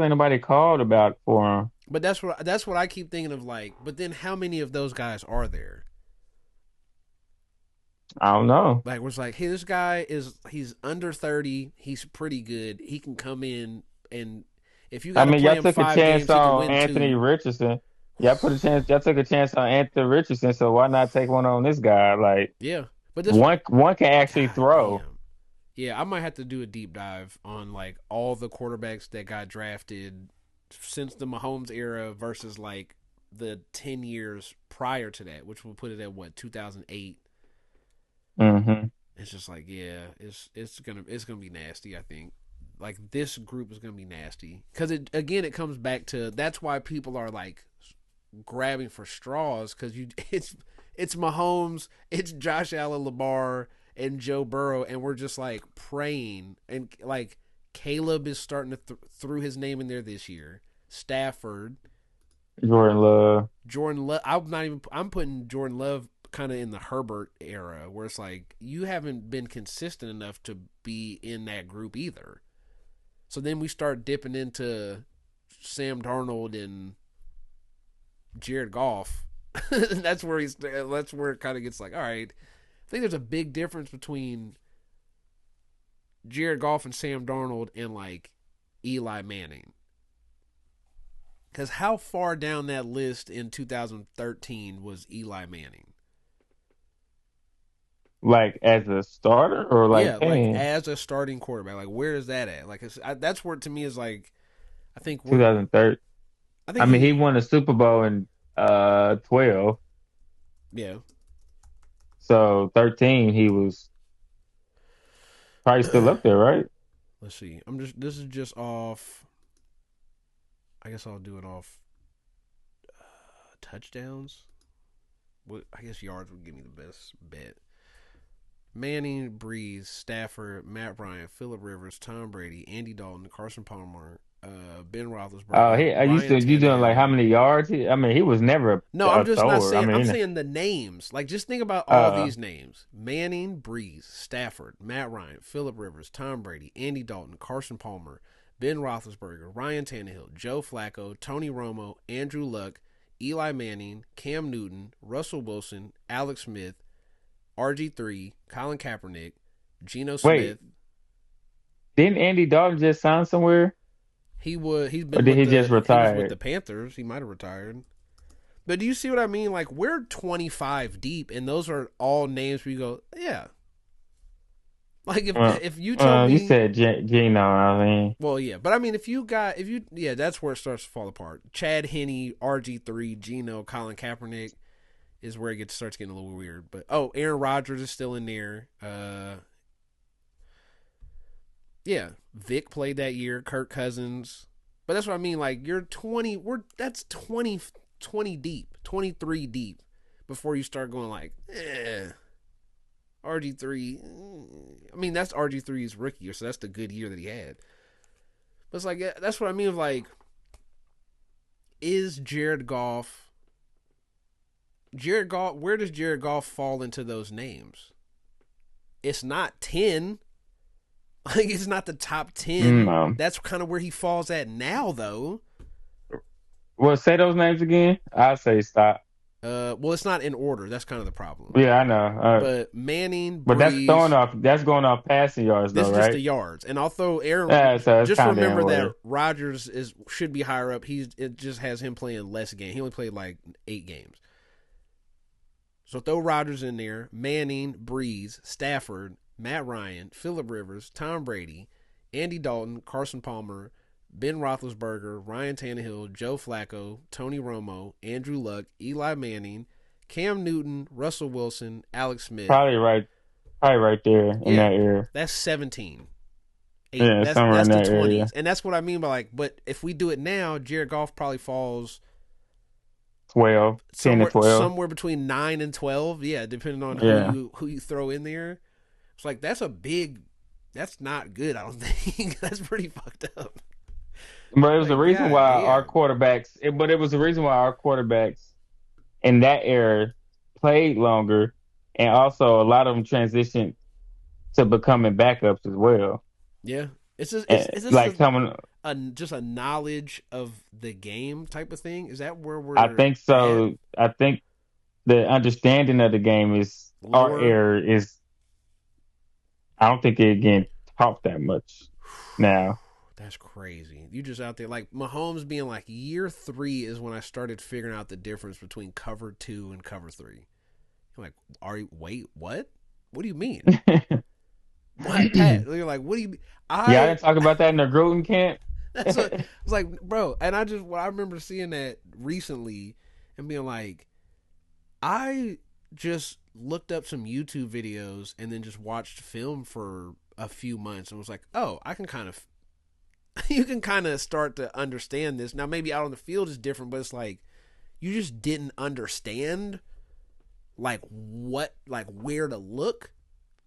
anybody called about for him. But that's what I keep thinking of. Like, but then how many of those guys are there? I don't know. Like, it's like, hey, this guy he's under 30. He's pretty good. He can come in, and if you got to play y'all him took a 5 chance games, he can on win Anthony 2. Richardson. Y'all took a chance on Anthony Richardson, so why not take one on this guy? Like, Yeah, but this one can actually God throw. Damn. Yeah, I might have to do a deep dive on like all the quarterbacks that got drafted since the Mahomes era versus like the 10 years prior to that, which will put it at what, 2008. Mm-hmm. It's just like, yeah, it's gonna be nasty. I think like this group is gonna be nasty because it comes back to that's why people are like grabbing for straws because it's Mahomes, it's Josh Allen, Lamar, and Joe Burrow, and we're just like praying, and like Caleb is starting to threw his name in there this year. Stafford, Jordan Love. I'm putting Jordan Love kind of in the Herbert era, where it's like you haven't been consistent enough to be in that group either. So then we start dipping into Sam Darnold and Jared Goff. That's where it kind of gets like, all right. I think there's a big difference between Jared Goff and Sam Darnold and like Eli Manning. Because how far down that list in 2013 was Eli Manning? Like as a starter or like, yeah, like as a starting quarterback. Like where is that at? Like that's where to me is like, I think 2013. I mean, he won a Super Bowl in 12. Yeah. So 13, he was probably still up there, right? Let's see. This is just off. I guess I'll do it off touchdowns. I guess yards would give me the best bet. Manning, Breeze, Stafford, Matt Ryan, Phillip Rivers, Tom Brady, Andy Dalton, Carson Palmer, Ben Roethlisberger. Oh, you doing like how many yards? I mean, he was never no. I'm I'm just thrower. not saying. I'm saying the names. Like, just think about all these names: Manning, Breeze, Stafford, Matt Ryan, Phillip Rivers, Tom Brady, Andy Dalton, Carson Palmer, Ben Roethlisberger, Ryan Tannehill, Joe Flacco, Tony Romo, Andrew Luck, Eli Manning, Cam Newton, Russell Wilson, Alex Smith, RG3, Colin Kaepernick, Geno Smith. Didn't Andy Dalton just sign somewhere? He's been. Or did he just retire? He was with the Panthers. He might have retired. But do you see what I mean? Like, we're 25 deep, and those are all names where you go, yeah. Like, if you told me, you said Geno. I mean, well, yeah, but I mean, that's where it starts to fall apart. Chad Henne, RG3, Geno, Colin Kaepernick. is where it starts getting a little weird. But Aaron Rodgers is still in there. Yeah, Vic played that year. Kirk Cousins. But that's what I mean. Like you're 20. That's 20 deep, 23 deep before you start going like, RG3. I mean, that's RG3's rookie year, so that's the good year that he had. But it's like that's what I mean. Like, is Jared Goff? Where does Jared Goff fall into those names? It's not 10. Like, it's not the top 10. No. That's kind of where he falls at now, though. Well, say those names again. I say stop. Well, it's not in order. That's kind of the problem. Yeah, I know. But Manning, but Breeze, that's going off passing yards, this though, is just right? the yards. And I'll throw Aaron. Yeah, so it's just kinda remember in that order. Rodgers should be higher up. It just has him playing less games. He only played like 8 games. So throw Rodgers in there. Manning, Breeze, Stafford, Matt Ryan, Phillip Rivers, Tom Brady, Andy Dalton, Carson Palmer, Ben Roethlisberger, Ryan Tannehill, Joe Flacco, Tony Romo, Andrew Luck, Eli Manning, Cam Newton, Russell Wilson, Alex Smith. Probably right there in that area. That's 17. Yeah, somewhere that's in the that 20s. area. And that's what I mean by like, but if we do it now, Jared Goff probably falls 10 to 12. somewhere between 9 and 12. Yeah, depending on who you throw in there. It's like that's not good. I don't think that's pretty fucked up. But it was the reason why our quarterbacks. It was the reason why our quarterbacks in that era played longer, and also a lot of them transitioned to becoming backups as well. Yeah, it's just like coming just a knowledge of the game type of thing. Is that where we're? I think so. I think the understanding of the game is our era is. I don't think it getting taught that much now. That's crazy. You just out there like Mahomes being like year 3 is when I started figuring out the difference between cover 2 and cover 3. I'm like, wait, what? What do you mean? What, Pat? You're like, what do you mean? I didn't talk about that in the Gruden camp. That's what, I was like, bro, and I remember seeing that recently and being like, I just looked up some YouTube videos and then just watched film for a few months and was like, oh, you can kind of start to understand this. Now, maybe out on the field is different, but it's like, you just didn't understand like where to look.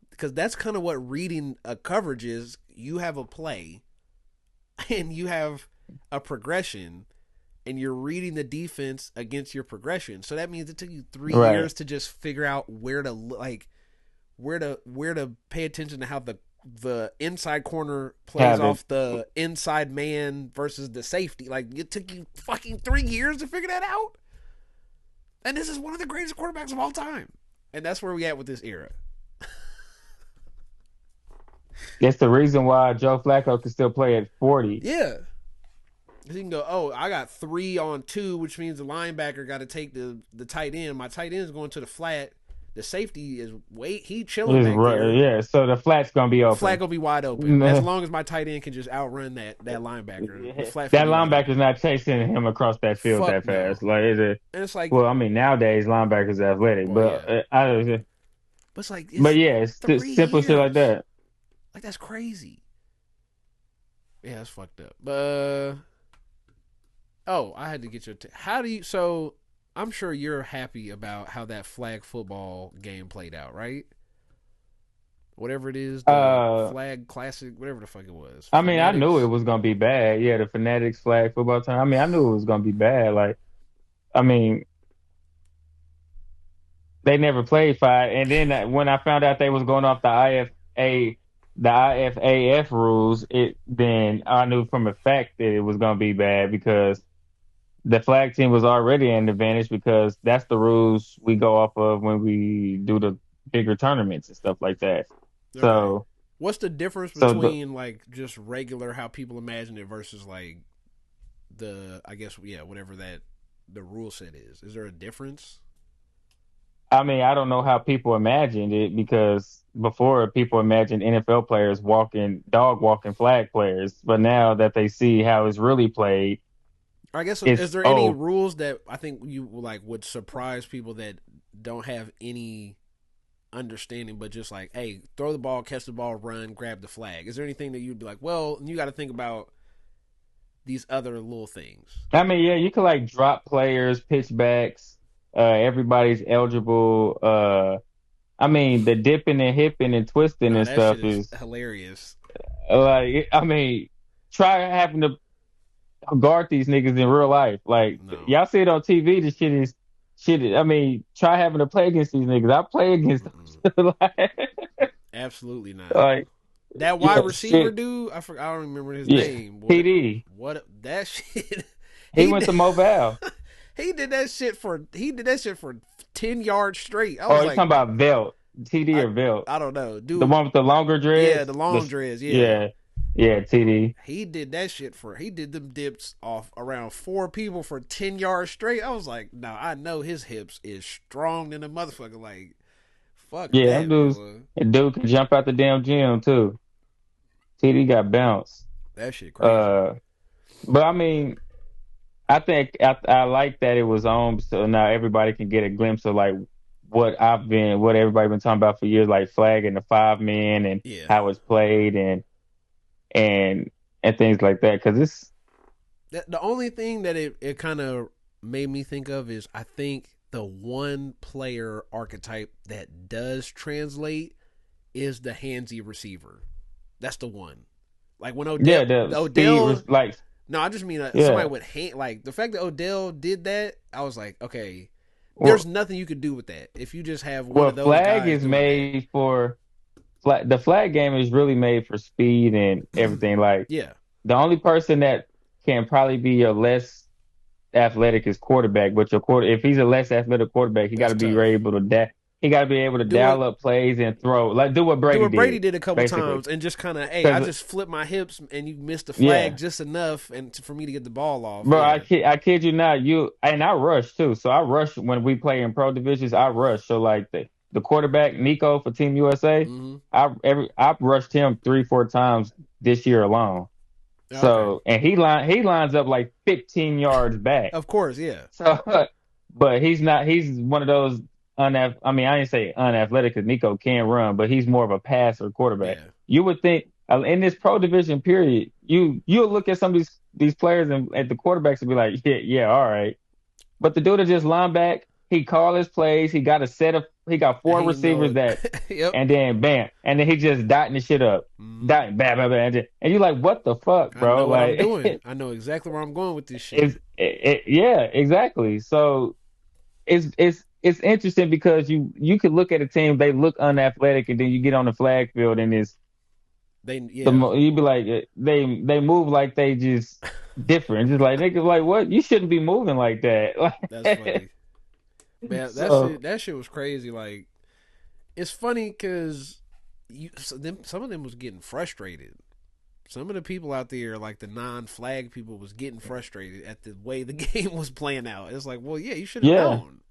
Because that's kind of what reading a coverage is. You have a play and you have a progression and you're reading the defense against your progression. So that means it took you 3 years to just figure out where to where to pay attention to how the inside corner plays off the inside man versus the safety. Like, it took you fucking 3 years to figure that out. And this is one of the greatest quarterbacks of all time. And that's where we at with this era. That's the reason why Joe Flacco can still play at 40. Yeah. Because he can go, I got 3 on 2, which means the linebacker got to take the tight end. My tight end is going to the flat. The safety is he chilling back there. Yeah, so the flat's going to be open. Flat going to be wide open. As long as my tight end can just outrun that linebacker. That linebacker's not chasing him across that field that fast. No. Like, and it's like, well, I mean, nowadays linebackers are athletic, but it's like, it's simple shit like that. Like, that's crazy. Yeah, that's fucked up. But I had to get your so I'm sure you're happy about how that flag football game played out, right? Whatever it is, the flag classic, whatever the fuck it was. I mean, I knew it was gonna be bad. Yeah, the Fanatics flag football tournament. I mean, I knew it was gonna be bad. Like, I mean, they never played 5, and then when I found out they was going off the IFAF rules, then I knew from a fact that it was going to be bad because the flag team was already an advantage because that's the rules we go off of when we do the bigger tournaments and stuff like that. Okay. So what's the difference between like just regular how people imagine it versus like whatever that the rule set is? Is there a difference? I mean, I don't know how people imagined it because before people imagined NFL players dog walking flag players, but now that they see how it's really played, I guess is there any rules that I think you like would surprise people that don't have any understanding, but just like, hey, throw the ball, catch the ball, run, grab the flag. Is there anything that you'd be like, well, you got to think about these other little things? I mean, yeah, you could like drop players, pitchbacks. Everybody's eligible. I mean, the dipping and hipping and twisting No, and that shit stuff is is hilarious. like, I mean, try having to guard these niggas in real life. Like, No. y'all see it on TV. The shit is shit. I mean, try having to play against these niggas. I play against Mm-mm. them. Absolutely not. like, That wide yeah, receiver shit. dude, I don't remember his Yeah, name. PD. What that shit? He He went did, to Moval. he did that shit for 10 yards straight. I Oh, was you like, talking about Velt, TD I or Velt? I don't know, The dude. one with the longer Yeah, dreads. the long dreads. Yeah, Yeah, yeah, TD. he did that shit for. He did them dips off around 4 people for 10 yards straight. I was like, no, I know his hips is strong than a motherfucker. Like, fuck Yeah, them that, dudes. boy. That dude can jump out the damn gym too. TD got bounced. That shit crazy. Uh, but I mean, I think I like that it was on, so now everybody can get a glimpse of like what everybody been talking about for years, like flag and the 5 men and Yeah. how it's played and and things like that. Because it's The only thing that it kind of made me think of is I think the one player archetype that does translate is the handsy receiver. That's the one. Like when yeah, the speed Odell. was like No, I just mean yeah. somebody with hand. Like the fact that Odell did that, I was like, okay, Well, there's nothing you could do with that if you just have one well, of those flag guys is doing that. made for the flag game is really made for speed and everything. Like Yeah, the only person that can probably be your less athletic is quarterback, but your quarter if he's a less athletic quarterback, he got that's to be tough. able to he got to be able to Do dial what up plays and throw like do what do Brady what Brady did did a couple basically. times and just kind of, hey, I Because just flip my hips and you missed the flag yeah, just enough and for me to get the ball off. bro, Yeah. I kid you not, you and I rush too. So I rush when we play in pro divisions. I rush. So like the quarterback Nico for Team USA, Mm-hmm. I've rushed him 3 4 times this year alone. Okay. So and he lines up like 15 yards back. Of course. Yeah. So, but he's not. He's one of those I mean, I didn't say unathletic because Nico can run, but he's more of a passer quarterback. Yeah. You would think in this pro division period, you'll look at some of these players and at the quarterbacks and be like, yeah, yeah, all right. But the dude that just line back, he call his plays. He got And four he know receivers that, it. Yep. and then bam, and then he just dotting the shit up, Mhm. dotting, bam, bam, bam, and you're like, what the fuck, I bro? know what I'm Like, doing. I know exactly where I'm going with this shit. yeah, exactly. So it's interesting because you could look at a team, they look unathletic, and then you get on the flag field and it's Yeah. you'd be like they move like they just different, just like niggas like what you shouldn't be moving like that. That's funny. Man, So that shit was crazy. Like, it's funny because some of them was getting frustrated. Some of the people out there, like the non-flag people, was getting frustrated at the way the game was playing out. It's like, well, yeah, you should have yeah, known.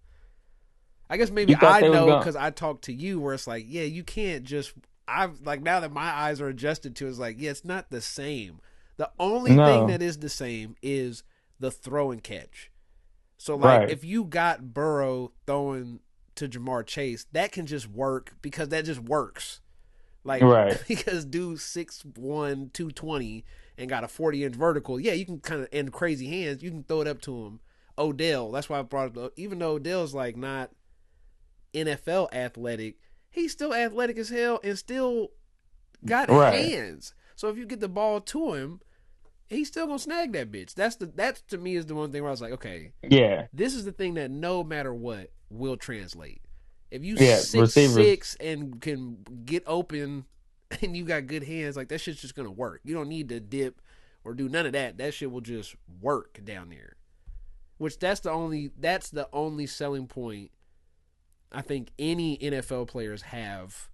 I guess maybe you thought I they was know going. because I talked to you, where it's like, yeah, you can't just. I've like now that my eyes are adjusted to, it's like, yeah, it's not the same. The only thing No, that is the same is the throw and catch. So like right, if you got Burrow throwing to Jamar Chase, that can just work because that just works. Like right, because dude 6'1", 220 and got a 40-inch vertical, yeah, you can kind of and crazy hands, you can throw it up to him. Odell, that's why I brought it up. Even though Odell's like not NFL athletic, he's still athletic as hell and still got right. hands. So if you get the ball to him, he's still gonna snag that bitch. That's to me is the one thing where I was like, okay, Yeah, this is the thing that no matter what will translate. If you yeah. 6'6" Receivers. and can get open and you got good hands, like that shit's just gonna work. You don't need to dip or do none of that. That shit will just work down there. Which that's the only selling point I think any NFL players have.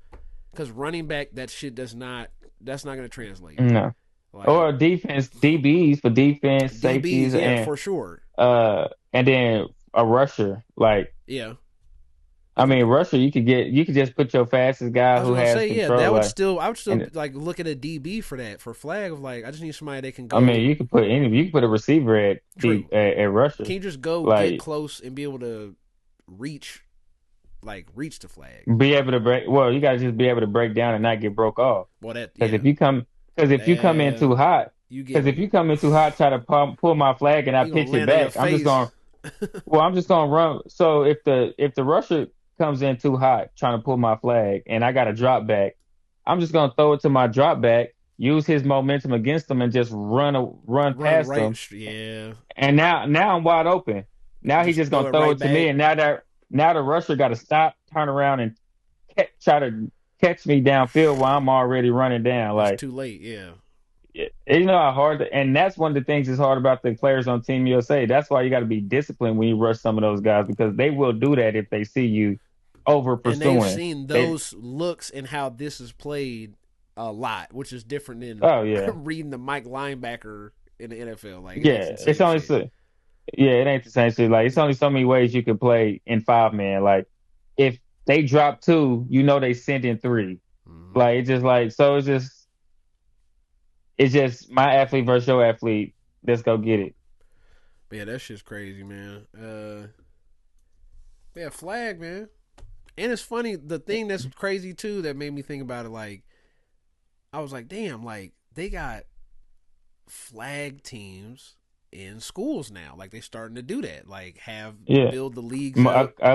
Because running back, that's not gonna translate. No. Like Or defense, DBs for defense, DBs, safeties, yeah, for sure. and then a rusher. Like Yeah. I mean, rusher, you could just put your fastest guy I was who gonna has say, yeah, control. Like, I would still and like look at a DB for that for flag of like I just need somebody that can I mean, go you could put a receiver true. at rusher. Can you just go get Like, close and be able to reach like reach the flag. Be able to break. Well, you gotta just be able to break down and not get broke off. Well, that Because yeah, if you come in that too hot, you because if getting you come in too hot, try to pull my flag and I he gonna pitch it land on your back, I'm just face. going. Well, I'm just gonna run. So if the rusher comes in too hot trying to pull my flag and I got a drop back, I'm just gonna throw it to my drop back, use his momentum against him, and just run Run past right, him. yeah. And now I'm wide open. Now he's Just just throw gonna it throw right it to me, back. and now the rusher got to stop, turn around, and try to catch me downfield while I'm already running down. It's Like, too late. Yeah, you know how hard, and that's one of the things that's hard about the players on Team USA. That's why you got to be disciplined when you rush some of those guys because they will do that if they see you over and they've pursuing. seen They, those looks and how this is played a lot, which is different than oh yeah, reading the Mike linebacker in the NFL. Like it ain't yeah. the same shit. Yeah, it ain't the same shit. Like it's only so many ways you can play in 5 man. Like if they drop two, you know they sent in three. Mm-hmm. Like it's just like so. It's just my athlete versus your athlete. Let's go get it. But yeah, that shit's crazy, man. Yeah, flag, man. And it's funny. The thing that's crazy too that made me think about it, like I was like, damn, like they got flag teams in schools now. Like they starting to do that. Like have Yeah. build the leagues A, up. a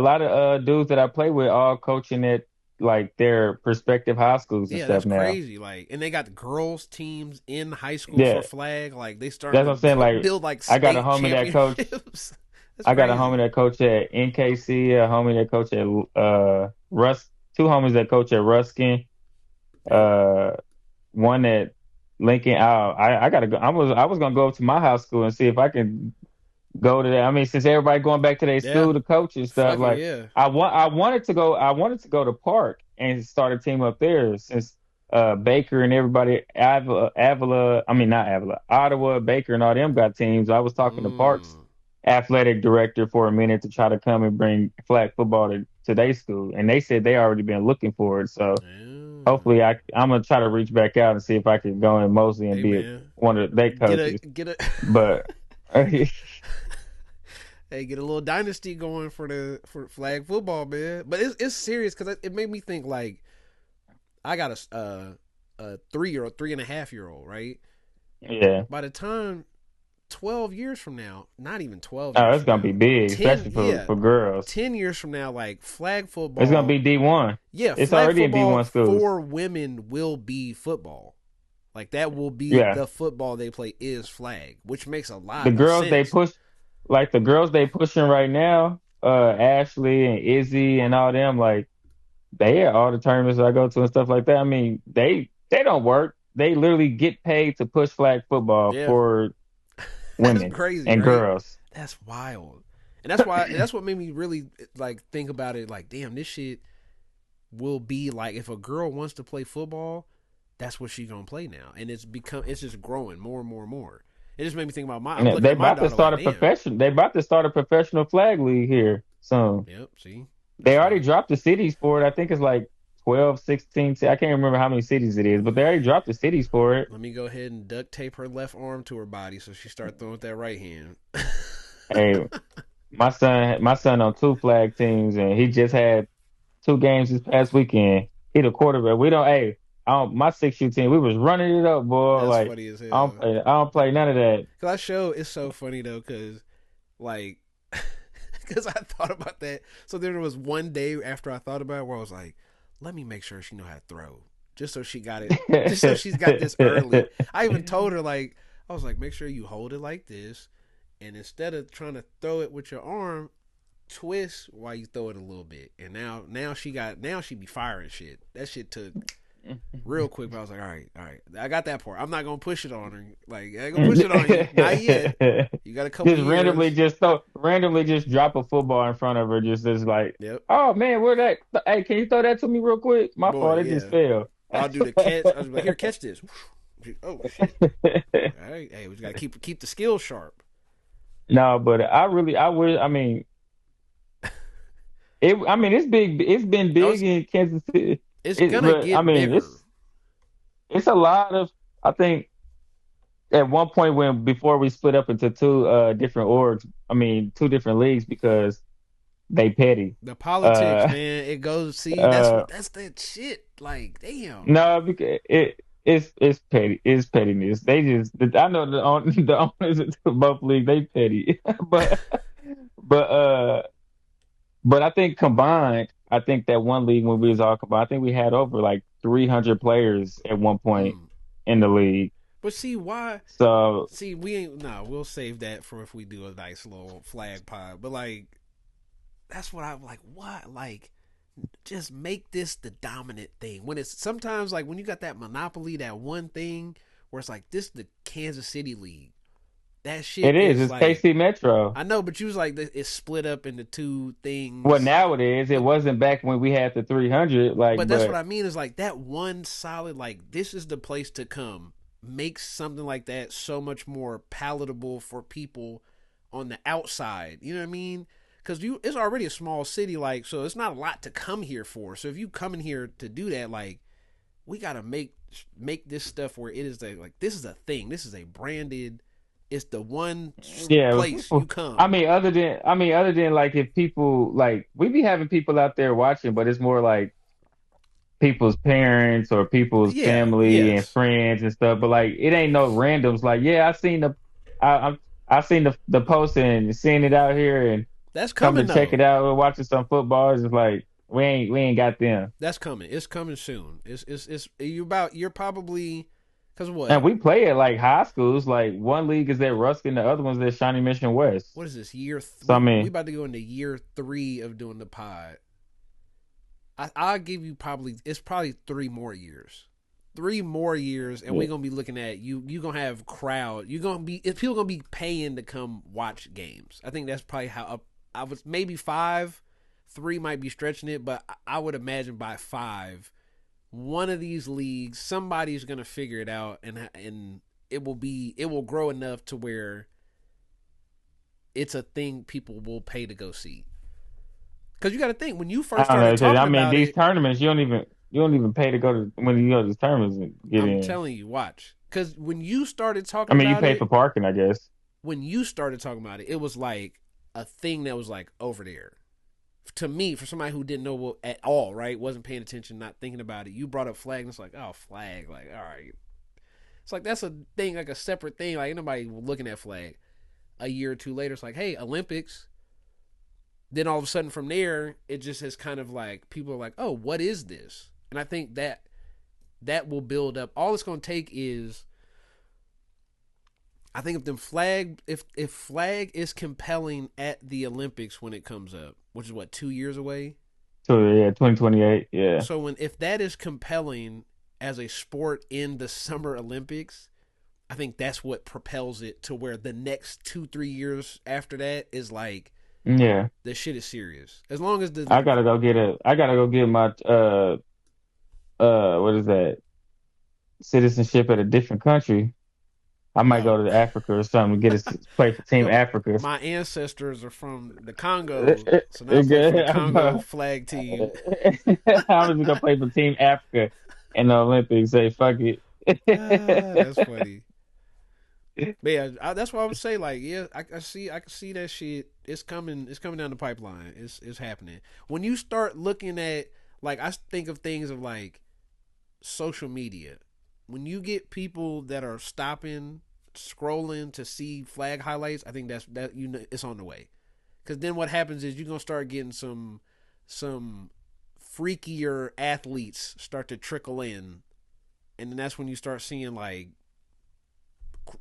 lot of dudes that I play with all coaching at like their prospective high schools and Yeah, that's stuff now. crazy. Like, and they got the girls teams in high school for Yeah, flag. Like they that's starting what I'm saying. to Like build like I got a state homie that coach. championships. That's I got a homie crazy. that coach at NKC, a homie that coach at Rus, two homies that coach at Ruskin, Yep. uh, one at Lincoln. I gotta go. I was gonna go up to my high school and see if I can go to that. I mean, since everybody going back to their Yeah. school to coach and stuff, Fuck it. like Yeah. I wanted to go to Park and start a team up there since Baker and everybody Avila, I mean not Avila, Ottawa, Baker and all them got teams. I was talking to Park's Mm. athletic director for a minute to try to come and bring flag football to their school, and they said they already been looking for it. So Yeah. hopefully I'm gonna try to reach back out and see if I can go in Mosley and Hey be man, one of their coaches. get a But hey, get a little dynasty going for the for flag football, man. But it's serious because it made me think like I got a 3 year old, 3.5 year old, right? yeah. By the time 12 years from now, not even 12 years Oh, it's from gonna be now, big, ten especially for yeah, for girls. 10 years from now, like flag It's gonna football, be D1. yeah, It's flag already in football D1 schools. for women will be football. Like that will be Yeah, the football they play is flag, which makes a the lot of girls they sense. push, like the girls they pushing right now, Ashley and Izzy and all them, like they at all the tournaments I go to and stuff like that. I mean, they don't work. They literally get paid to push flag football Yeah, for that's women crazy, and right? girls. That's wild. And that's why that's what made me really like think about it like damn this shit will be like if a girl wants to play football, that's what she's gonna play now. And it's just growing more and more and more. It just made me think about my I'm And looking they at my about to daughter like, start a damn. profession. They about to start a professional flag league here soon. Yep, see? They That's already why dropped the cities for it. I think it's like 12, 16. I can't remember how many cities it is, but they already dropped the cities for it. let me go ahead and duct tape her left arm to her body so she start throwing with that right hand. Hey, my son on two flag teams, and he just had two games this past weekend. He the quarterback. We don't. Hey, my 6U team, we was running it up, boy. That's Like funny as I don't hell. play. I don't play none of that. Cause I show it's so funny though, cause like, cause I thought about that. So there was one day after I thought about it where I was like, let me make sure she know how to throw, just so she got it, just so she's got this early. I even told her like, I was like, make sure you hold it like this, and instead of trying to throw it with your arm, twist while you throw it a little bit. And now she be firing shit. That shit took real quick, but I was like, all right, I got that part. I'm not gonna push it on her. Like, I ain't gonna push it on you. Not yet. You got a couple Just randomly years. just throw randomly just drop a football in front of her, just as like, Yep. oh man, where that? Hey, can you throw that to me real quick? My Boy, fault, it just yeah. fell. I'll do the catch. I was like, here, catch this. Oh shit. All right. Hey, we just gotta keep the skills sharp. No, but I would. I mean, it. I mean, it's big. It's been No, big in Kansas City. it's gonna But I get mean, bigger. it's a lot of. I think at one point before we split up into two different orgs. I mean, two different leagues because they petty. The politics, Uh, man. It goes. See, uh, that's that shit. Like, damn. no, because it's petty. It's pettiness. They just I know the owners of both leagues they petty, but but uh but I think combined, I think that one league when we was all combined, I think we had over like 300 players at one point Mm. in the league. But see, why? So See, we ain't. Nah, we'll save that for if we do a nice little flag pod. But like, that's what I'm like. What? Like, just make this the dominant thing. When it's sometimes like when you got that monopoly, that one thing where it's like this is the Kansas City League. That shit it is. is It's like KC Metro. I know, but you was like it's split up into two Well, things. now it is. It But wasn't back when we had the 300. but Like, that's what but I mean is like that one solid like this is the place to come makes something like that so much more palatable for people on the outside. You know what I mean? Because you it's already a small city, like so it's not a lot to come here for. So if you come in here to do that, like we gotta make this stuff where it is like this is a thing. This is a branded. It's the one yeah, place you come. other than like if people like we be having people out there watching, but it's more like people's parents or people's Yeah. family and Yes. friends and stuff. But like it ain't no randoms. Like yeah, I I seen the post and seeing it out here and That's coming coming to check it though. out. We're watching some football. It's just like we ain't got them. That's coming. It's coming soon. It's you about you're probably because what And we play at like high schools. Like one league is at Ruskin, the other one's at Shawnee Mission West. what is this year? So I We mean, about to go into year 3 of doing the pod. I'll give you probably it's probably 3 more years. 3 more years, and yeah, we're gonna be looking at you. You gonna have crowd. You gonna be people gonna be paying to come watch games. I think that's probably how I was maybe 5. 3 might be stretching it, but I would imagine by 5, one of these leagues, somebody's gonna figure it out, and it will grow enough to where it's a thing people will pay to go see. Because you got to think when you I first don't know. started 'Cause, talking I mean, about these it, tournaments you don't even pay to go to when you go to these tournaments and get I'm in. telling you, watch. Because when you started I talking mean, you about pay for it, parking, I guess. it was like a thing that was like over there. To me, for somebody who didn't know what at all, right, wasn't paying attention, not thinking about it, you brought up flag, and it's like, oh, flag, like, all right, it's like that's a thing, like a separate thing, like ain't nobody looking at flag. A year or two later, it's like, hey, Olympics. Then all of a sudden, from there, it just is kind of like people are like, oh, what is this? And I think that will build up. All it's going to take is I think if flag is compelling at the Olympics when it comes up, which is what 2 years away. So yeah, 2028. Yeah, So when if that is compelling as a sport in the Summer Olympics, I think that's what propels it to where the next 2 3 years after that is like yeah. the shit is serious. As long as I the gotta go get my what is that citizenship at a different country. I might oh go to Africa or something to get a play for Team yo, Africa. my ancestors are from the Congo, so now I play for the Congo flag team. I'm just gonna play for Team Africa in the Olympics. Say fuck it. That's funny. But yeah, that's what I would say. Like, yeah, I can see that shit. It's coming. It's coming down the pipeline. It's happening. When you start looking at, like, I think of things of like social media. When you get people that are stopping, scrolling to see flag highlights, I think that it's on the way. Because then what happens is you're gonna start getting some freakier athletes start to trickle in, and then that's when you start seeing like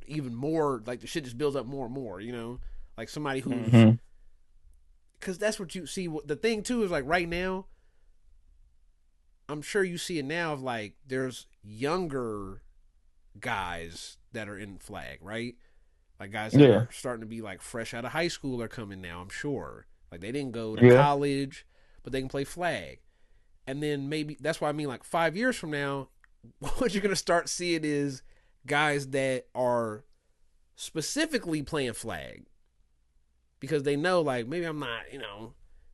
even more like the shit just builds up more and more. Like somebody who's hmm because that's what you see. The thing too is like right now, I'm sure you see it now of like there's younger guys that are in flag, right? Like guys that Yeah, are starting to be like fresh out of high school are coming now. I'm sure. Like they didn't go to yeah. college, but they can play flag. And then maybe that's why I mean like 5 years from now, what you're gonna start seeing is guys that are specifically playing flag because they know like maybe I'm not,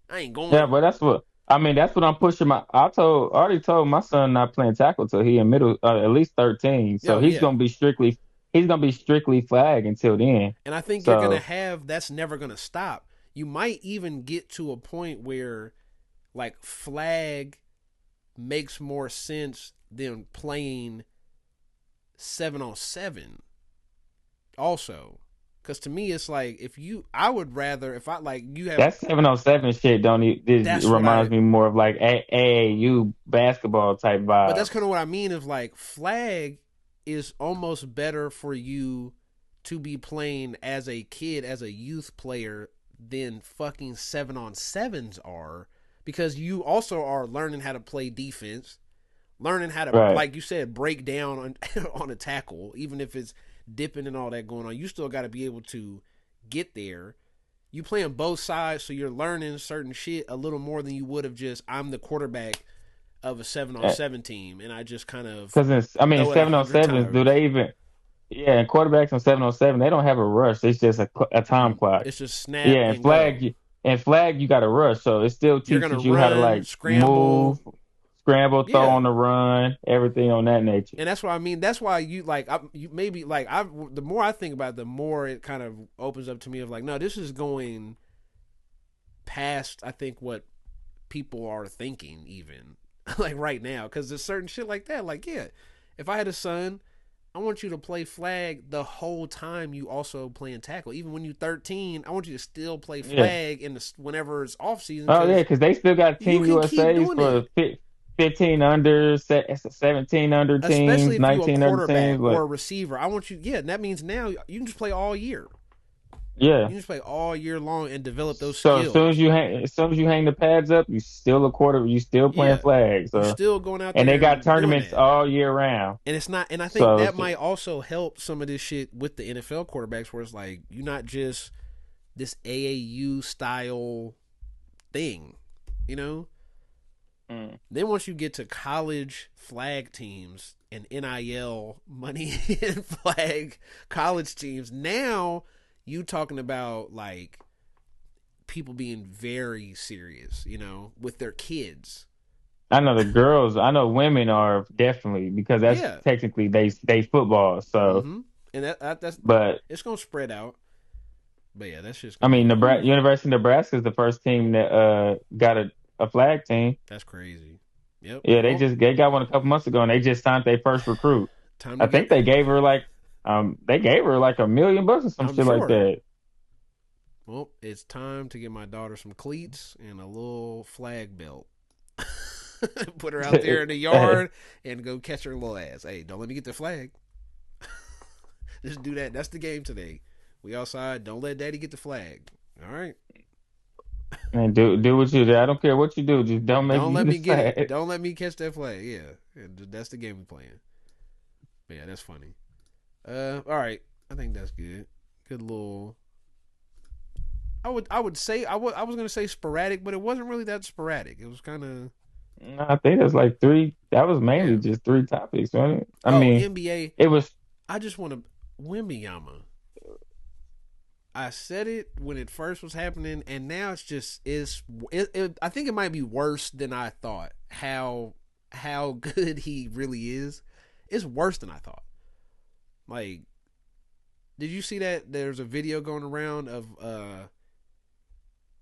I ain't Yeah, going. but that's what I mean. That's what I'm pushing. Already told my son not playing tackle till he in middle, at least 13. So Yo, yeah. he's gonna be strictly flag until then. And I think you're gonna So have that's never gonna stop. you might even get to a point where like flag makes more sense than playing 7-on-7 also. Because to me, it's like I would rather if I like you have. That 7-on-7 shit don't it That's what I. reminds me more of like AAU basketball type But that's vibes. kind of what I mean. Is like flag is almost better for you to be playing as a kid, as a youth player, than fucking 7-on-7s are, because you also are learning how to play defense, learning how to, Right. like you said, break down on, on a tackle, even if it's dipping and all that going on. You still got to be able to get there. You playing both sides, so you're learning certain shit a little more than you would have just I'm the quarterback of a 7-on-7 team, and I just kind of Because I mean, throw it 7-on-7s, do 100 times. they even? Yeah, and quarterbacks on 7-on-7, they don't have a rush. It's just a time clock. It's just snap Yeah, and and go. flag, you got to rush. So it still You're gonna teaches you how to run, like move, scramble, scramble, throw yeah. on the run, everything on that nature. And that's what I mean. That's why you like you maybe like I. The more I think about it, the more it kind of opens up to me of like, no, this is going past. I think what people are thinking even like right now, because there's certain shit like that. Like, yeah, if I had a son, I want you to play flag the whole time you also playing tackle. Even when you're 13, I want you to still play Yeah. flag in the whenever it's off season, Oh yeah, because because they still got you Team can keep USA's doing for it. 15 under, 17 under Especially teams, if you're a 19 under quarterback teams. or a Like, receiver. I want you, yeah, that means now you can just play all year. yeah. You can just play all year long and develop those So skills. as soon as you hang the pads up, you still a quarter, you still playing Yeah. flags. You So still going out and they there got and doing tournaments that. all year round. And it's not, and I think So that might also help some of this shit with the NFL quarterbacks, where it's like you're not just this AAU style thing, you know? mm, Then once you get to college flag teams and NIL money and flag college teams, now you talking about like people being very serious, with their kids. I know the girls, I know women are definitely because that's Yeah. technically they football. So, Mm-hmm. And that's but it's gonna spread out. But yeah, that's just I gonna mean, be Nebraska, oof, University of Nebraska is the first team that got a flag team. that's crazy. Yep. Yeah, Well, they got one a couple months ago, and they just signed their first recruit. time to I get. think they gave her like $1 million or some I'm shit like sure. that. Well, it's time to get my daughter some cleats and a little flag belt. Put her out there in the Hey, yard and go catch her little ass. Hey, don't let me get the flag. Just do that. That's the game today. We outside. Don't let daddy get the flag. All right. man, do what you do. I don't care what you do, just don't make Don't me let the me get it. flag. Don't let me catch that flag. Yeah. That's the game we playing. But yeah, that's funny. All right. I think that's good. Good little. I would say I was gonna say sporadic, but it wasn't really that sporadic. It was kind of No, I think it's like three. That was yeah. mainly just three topics, wasn't it? I Oh, mean, NBA. it was. I just want to Wimbyama. I said it when it first was happening, and now it's just I think it might be worse than I thought. How good he really is. It's worse than I thought. Like, did you see that? There's a video going around of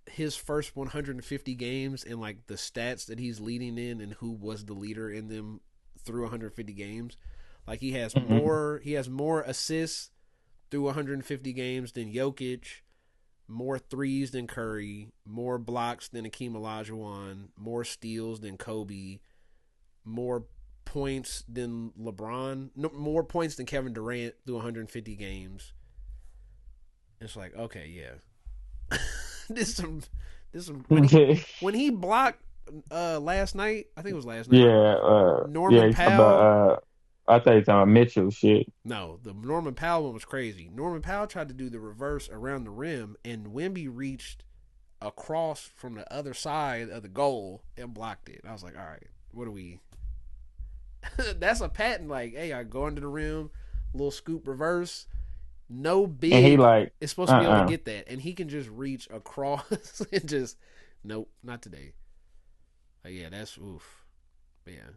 his first 150 games and like the stats that he's leading in and who was the leader in them through 150 games. Like Mhm. he has more assists through 150 games than Jokic, more threes than Curry, more blocks than Akeem Olajuwon, more steals than Kobe, more points than LeBron, no, more points than Kevin Durant through 150 games. It's like, okay, yeah, this some when he blocked last night. I think it was last night. Yeah. Norman He's talking about. Powell. I thought you talking about Mitchell shit. No, the Norman Powell one was crazy. Norman Powell tried to do the reverse around the rim, and Wemby reached across from the other side of the goal and blocked it. I was like, all right, what are we? That's a patent. Like, hey, I go under the rim, little scoop reverse. No And he big like, is supposed to be able to uh-uh. get that, and he can just reach across and just, nope, not today. Yeah, that's oof. But yeah,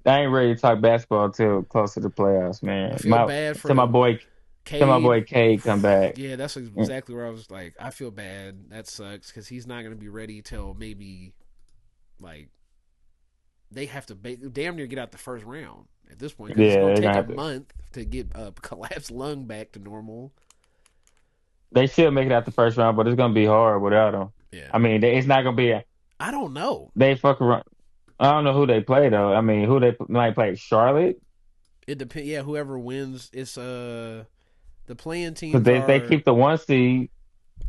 I ain't ready to talk basketball till closer to playoffs, I man. feel bad for To my the boy, Can my boy Cade, Cade come back? yeah, that's exactly where I was like, I feel bad. That sucks because he's not going to be ready till maybe like they have to damn near get out the first round at this point because it's Yeah, going to they're take gonna a have to. month to get a collapsed lung back to normal. They should make it out the first round, but it's gonna be hard without him. Yeah, I mean, it's not gonna be. I don't know. They fuck around. I don't know who they play though. I mean, who they might play? Charlotte, It depends. Yeah, whoever wins, it's the playing because teams they are keep the 1 seed.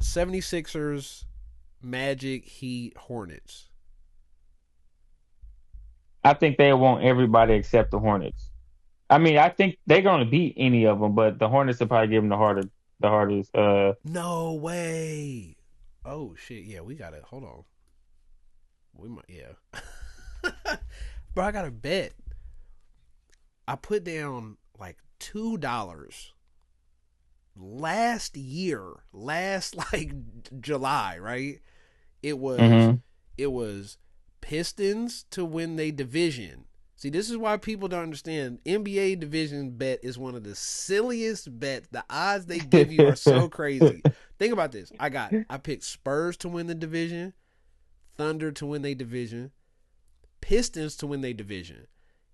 76ers, Magic, Heat, Hornets. I think they want everybody except the Hornets. I mean, I think they're gonna beat any of them, but the Hornets will probably give them the hardest. No way. Oh shit. Yeah, we got to hold on. We might. Yeah. Bro, I got a bet. I put down like $2 last year, last like July, right? It was hmm it was Pistons to win their division. See, this is why people don't understand. NBA division bet is one of the silliest bets. The odds they give you are so crazy. Think about this. I picked Spurs to win the division, Thunder to win their division, Pistons to win their division,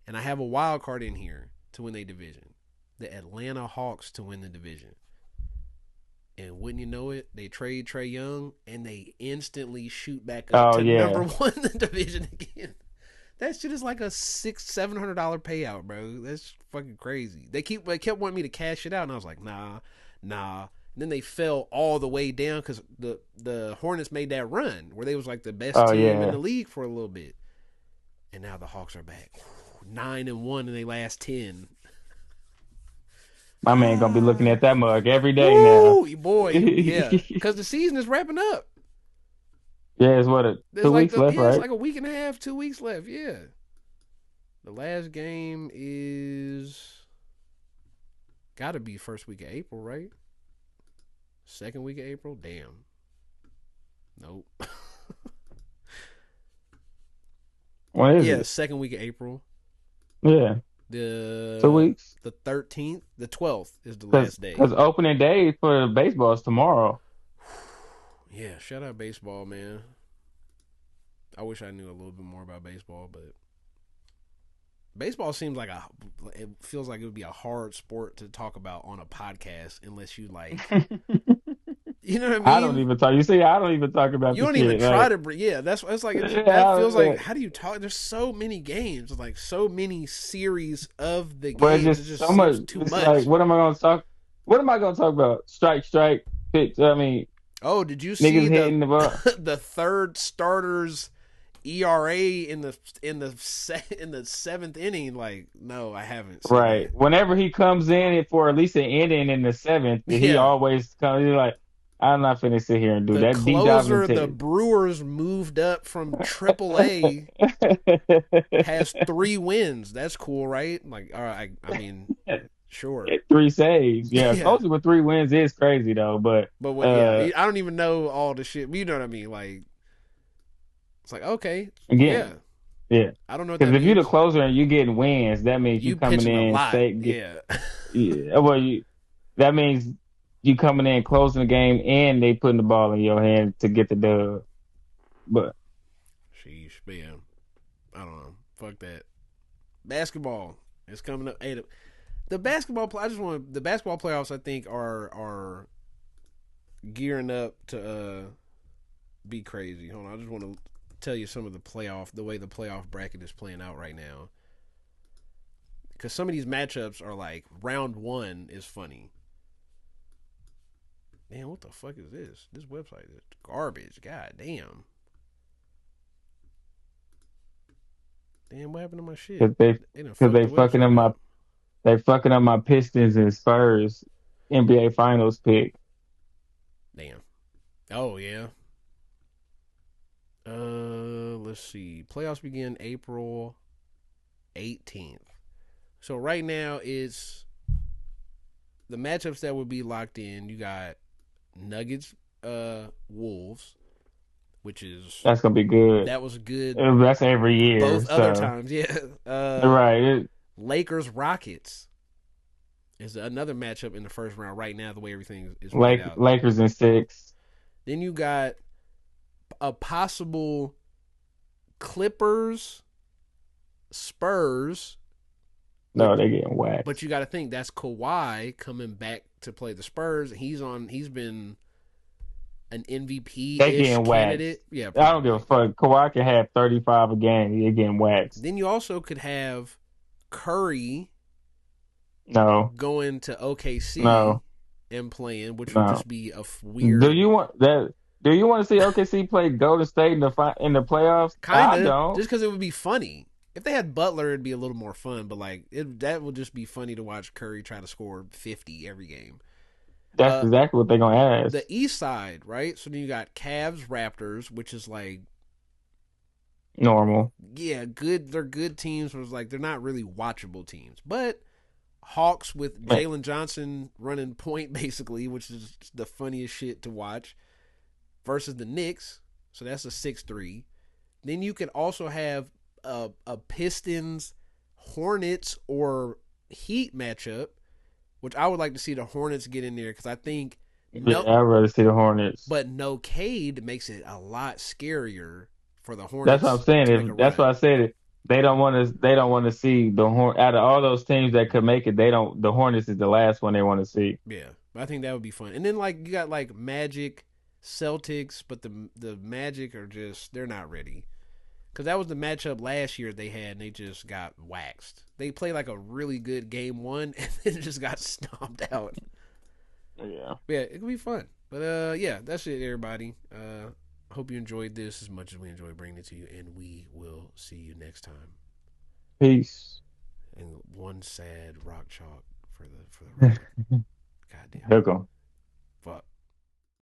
and I have a wild card in here to win their division. The Atlanta Hawks to win the division. And wouldn't you know it, they trade Trae Young and they instantly shoot back up Oh to number yeah, one in the division again. That shit is like a $700 payout, bro. That's fucking crazy. They kept wanting me to cash it out, and I was like, nah. And then they fell all the way down because the Hornets made that run where they was like the best oh team in yeah. the league for a little bit, and now the Hawks are back, 9-1 in their last 10. My man gonna be looking Ah, at that mug every day now. woo, boy, yeah, because the season is wrapping up. Yeah, it's what There's two like weeks left, it's right? like a week and a half, 2 weeks left. Yeah, the last game is got to be first week of April, right? Second week of April. Damn. Nope. When is Yeah, it? second week of April. Yeah, two The weeks. the 13th, the 12th is the Cause, last day. cause opening day for baseball is tomorrow. Yeah, shout out baseball, man. I wish I knew a little bit more about baseball, but baseball seems like it feels like it would be a hard sport to talk about on a podcast unless you like, you know what I I don't mean? even talk. You see, I don't even talk about You the don't even shit. try Like, to yeah, that's it's like that yeah, feels like how do you talk, there's so many games, like so many series of the but it's games, it just just so much. seems too It's like, much. what am I gonna talk? What am I gonna talk about? Strike, strike, pitch. I mean, Oh, did you see niggas the hitting the ball. the third starter's ERA in the seventh inning? Like, no, I haven't seen Right. that. Whenever he comes in for at least an inning in the seventh, he Yeah, always comes. He's like, I'm not finna sit here and do the that. D Dobbin closer, the Brewers moved up from Triple A, has 3 wins. That's cool, right? Like, all right, I mean, sure. 3 saves. Yeah, Yeah, closer with 3 wins is crazy though. But but what? Yeah, uh, I don't even know all the shit. But you know what I mean? Like, it's like okay, yeah. again, yeah. I don't know what Because that if you're the means. closer and you getting wins, that means you You coming pitching a in lot. say get, Yeah. yeah. Well, that means you coming in closing the game and they putting the ball in your hand to get the dub. But Sheesh, man. I don't know. Fuck that. Basketball is coming up. Hey, the basketball. I just want the basketball playoffs. I think are gearing up to be crazy. Hold on. I just want to tell you some of the way the playoff bracket is playing out right now. Because some of these matchups are like round one is funny. Man, what the fuck is this? This website is garbage. God damn. Damn, what happened to my shit? because they They done because fucked they the fucking up website my up. they fucking up my Pistons and Spurs NBA Finals pick. Damn. Oh yeah. Let's see. Playoffs begin April 18th. So right now it's the matchups that would be locked in. You got Nuggets, Wolves, which is That's gonna be good. that was good That's every year. both other So times. Yeah. right, Lakers, Rockets is another matchup in the first round right now. The way everything is played out. Lakers in 6. Then you got a possible Clippers, Spurs. No, they're getting whacked. But you got to think that's Kawhi coming back to play the Spurs. He's been an MVP They getting candidate. waxed. Yeah, I don't give a fuck. Kawhi can have 35 a game. They're getting waxed. Then you also could have Curry No. going to OKC No. and playing, which would No. just be a weird. Do you want that? Do you want to see OKC play Golden State in the playoffs? Kind I of, don't. just because it would be funny. If they had Butler, it'd be a little more fun. But like that would just be funny to watch Curry try to score 50 every game. That's exactly what they're gonna ask. The East side, right? So then you got Cavs, Raptors, which is like Normal. yeah, good. They're good teams. But it's like they're not really watchable teams. But Hawks with Jalen Johnson running point basically, which is the funniest shit to watch, versus the Knicks. So that's a 6-3. Then you could also have a Pistons, Hornets, or Heat matchup, which I would like to see the Hornets get in there because I think I'd rather see the Hornets. But no Cade makes it a lot scarier for the Hornets. That's what I'm saying. That's why I said it. They don't want to. They don't want to see the out of all those teams that could make it. They don't. The Hornets is the last one they want to see. Yeah, I think that would be fun. And then like you got like Magic, Celtics, but the Magic are just they're not ready because that was the matchup last year they had, and they just got waxed. They played like a really good game one, and then just got stomped out. Yeah, it could be fun. But yeah, that's it, everybody. Hope you enjoyed this as much as we enjoy bringing it to you, and we will see you next time. Peace. And one sad rock chalk for the. Goddamn. Hook 'em.